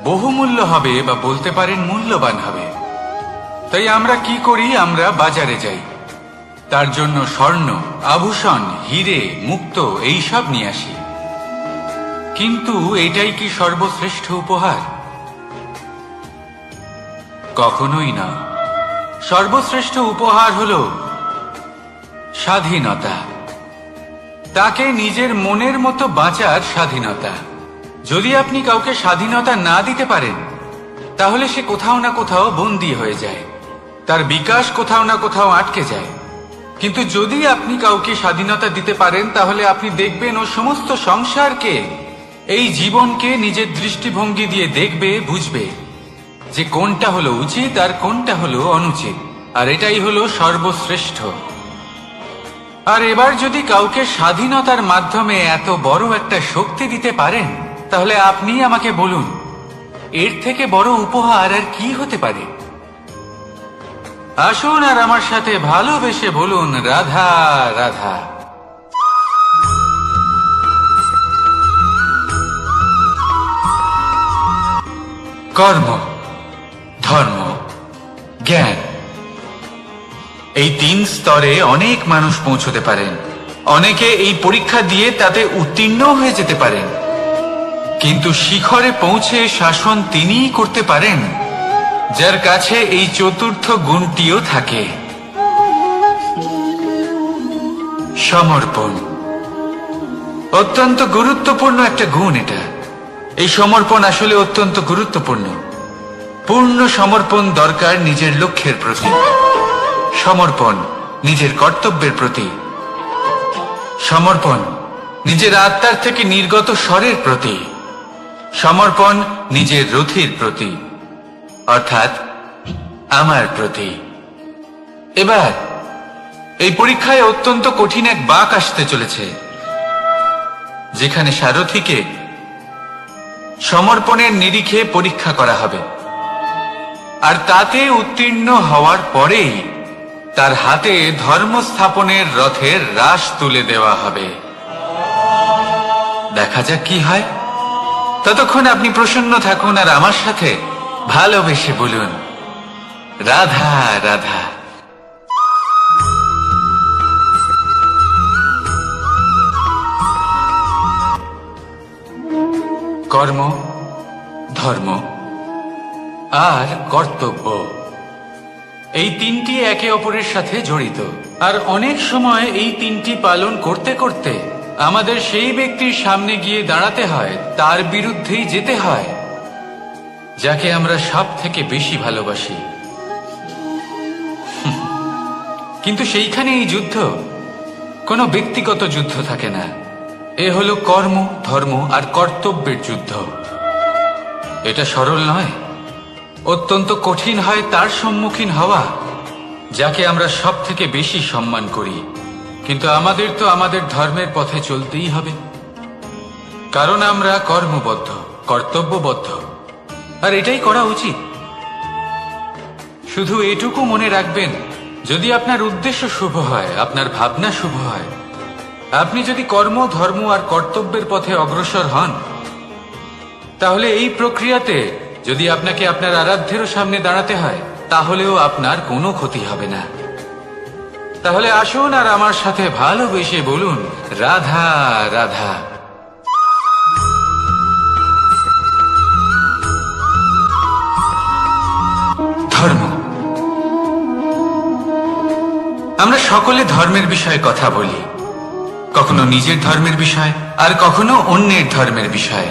বহুমূল্য হবে, বা বলতে পারেন মূল্যবান হবে। তাই আমরা কি করি? আমরা বাজারে যাই, তার জন্য স্বর্ণ, আভূষণ, হিরে, মুক্তো এইসব নিয়ে আসি। কিন্তু এটাই কি সর্বশ্রেষ্ঠ উপহার? কখনোই না। সর্বশ্রেষ্ঠ উপহার হলো স্বাধীনতা, তাকে নিজের মনের মতো বাঁচার স্বাধীনতা। যদি আপনি কাউকে স্বাধীনতা না দিতে পারেন, তাহলে সে কোথাও না কোথাও বন্দী হয়ে যায়, তার বিকাশ কোথাও না কোথাও আটকে যায়। কিন্তু যদি আপনি কাউকে স্বাধীনতা দিতে পারেন, তাহলে আপনি দেখবেন ও সমস্ত সংসারকে, এই জীবনকে নিজের দৃষ্টিভঙ্গি দিয়ে দেখবে, বুঝবে যে কোনটা হলো উচিত আর কোনটা হলো অনুচিত। আর এটাই হলো সর্বশ্রেষ্ঠ। আর এবার যদি কাউকে স্বাধীনতার মাধ্যমে এত বড় একটা শক্তি দিতে পারেন, তাহলে আপনি আমাকে বলুন, এর থেকে বড় উপহার আর কি হতে পারে? আসুন আর আমার সাথে ভালোবেসে বলুন, রাধা রাধা। কর্ম, ধর্ম, জ্ঞান, এই 3 স্তরে অনেক মানুষ পৌঁছতে পারেন। অনেকে এই পরীক্ষা দিয়ে তাতে উত্তীর্ণ হয়ে যেতে পারেন, কিন্তু শিখরে পৌঁছে শাসন তিনিই করতে পারেন যার কাছে এই চতুর্থ গুণটিও থাকে, সমর্পণ। অত্যন্ত গুরুত্বপূর্ণ একটা গুণ এটা। এই সমর্পণ আসলে অত্যন্ত গুরুত্বপূর্ণ। পূর্ণ সমর্পণ দরকার নিজের লক্ষ্যের প্রতি, সমর্পণ নিজের কর্তব্যের প্রতি, সমর্পণ নিজের আত্মার থেকে নির্গত স্বরের প্রতি, সমর্পণ নিজের রথির প্রতি, অর্থাৎ আমার প্রতি। এবার এই পরীক্ষায় অত্যন্ত কঠিন এক বাঁক আসতে চলেছে, যেখানে সারথীকে সমর্পণের নিরিখে পরীক্ষা করা হবে, আর তাতে উত্তীর্ণ হওয়ার পরেই তার হাতে ধর্ম স্থাপনের রথের রাশ তুলে দেওয়া হবে। দেখা যাক কি হয়। ততক্ষণ আপনি প্রসন্ন থাকুন আর আমার সাথে ভালোবেসে বলুন, রাধা রাধা। কর্ম, ধর্ম আর কর্তব্য, এই 3টি একে অপরের সাথে জড়িত। আর অনেক সময় এই 3টি পালন করতে করতে আমাদের সেই ব্যক্তির সামনে গিয়ে দাঁড়াতে হয়, তার বিরুদ্ধেই যেতে হয় যাকে আমরা সব থেকে বেশি ভালোবাসি। কিন্তু সেইখানে এই যুদ্ধ কোনো ব্যক্তিগত যুদ্ধ থাকে না, এ হলো কর্ম, ধর্ম আর কর্তব্যের যুদ্ধ। এটা সরল নয়, অত্যন্ত কঠিন হয় তার সম্মুখীন হওয়া যাকে আমরা সব থেকে বেশি সম্মান করি। কিন্তু আমাদের তো আমাদের ধর্মের পথে চলতেই হবে, কারণ আমরা কর্মবদ্ধ, কর্তব্যবদ্ধ, আর এটাই করা উচিত। শুধু এটুকু মনে রাখবেন, যদি আপনার উদ্দেশ্য শুভ হয়, আপনার ভাবনা শুভ হয়, আপনি যদি কর্ম, ধর্ম আর কর্তব্যের পথে অগ্রসর হন, তাহলে এই প্রক্রিয়াতে যদি আপনাকে আপনার আরাধ্যেরও সামনে দাঁড়াতে হয়, তাহলেও আপনার কোনো ক্ষতি হবে না। তাহলে আসুন আর আমার সাথে ভালোবেসে বলুন, রাধা রাধা। ধর্ম। আমরা সকলে ধর্মের বিষয়ে কথা বলি, কখনো নিজের ধর্মের বিষয় আর কখনো অন্যের ধর্মের বিষয়।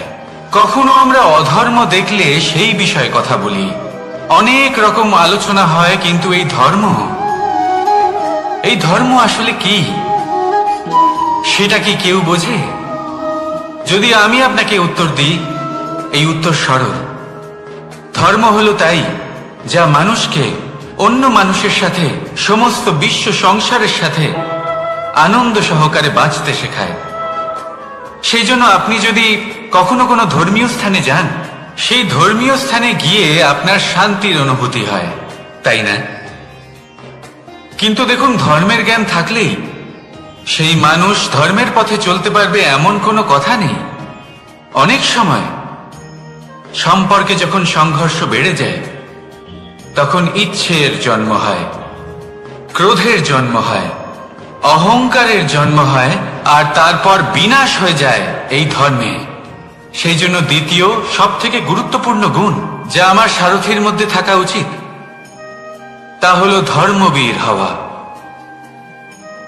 কখনো আমরা অধর্ম দেখলে সেই বিষয়ে কথা বলি, অনেক রকম আলোচনা হয়। কিন্তু এই ধর্ম আসলে কি, সেটা কি কেউ বোঝে? যদি আমি আপনাকে উত্তর দিই, এই উত্তর সরল। ধর্ম হলো তাই যা মানুষকে অন্য মানুষের সাথে, সমস্ত বিশ্ব সংসারের সাথে আনন্দ সহকারে বাঁচতে শেখায়। সেই জন্য আপনি যদি কখনো কোনো ধর্মীয় স্থানে যান, সেই ধর্মীয় স্থানে গিয়ে আপনার শান্তির অনুভূতি হয়, তাই না? কিন্তু দেখুন, ধর্মের জ্ঞান থাকলেই সেই মানুষ ধর্মের পথে চলতে পারবে এমন কোনো কথা নেই। অনেক সময় সম্পর্কে যখন সংঘর্ষ বেড়ে যায়, তখন ইচ্ছের জন্ম হয়, ক্রোধের জন্ম হয়, অহংকারের জন্ম হয়, আর তারপর বিনাশ হয়ে যায় এই ধর্মে। সেই জন্য দ্বিতীয় সব থেকে গুরুত্বপূর্ণ গুণ যা আমার সারথীর মধ্যে থাকা উচিত তা হলো ধর্মবীর হওয়া।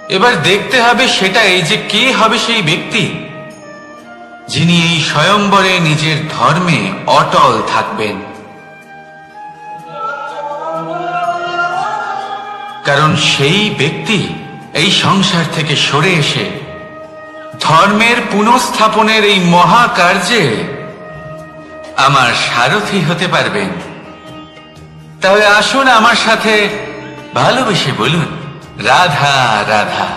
এবার দেখতে হবে সেটাই যে কে হবে সেই ব্যক্তি যিনি এই স্বয়ম্বরে নিজের ধর্মে অটল থাকবেন। কারণ সেই ব্যক্তি এই সংসার থেকে সরে এসে ধর্মের পুনঃস্থাপনের এই মহাকার্যে আমার সারথি হতে পারবেন। তাহলে আসুন আমার সাথে ভালোবেসে বলুন, রাধা রাধা।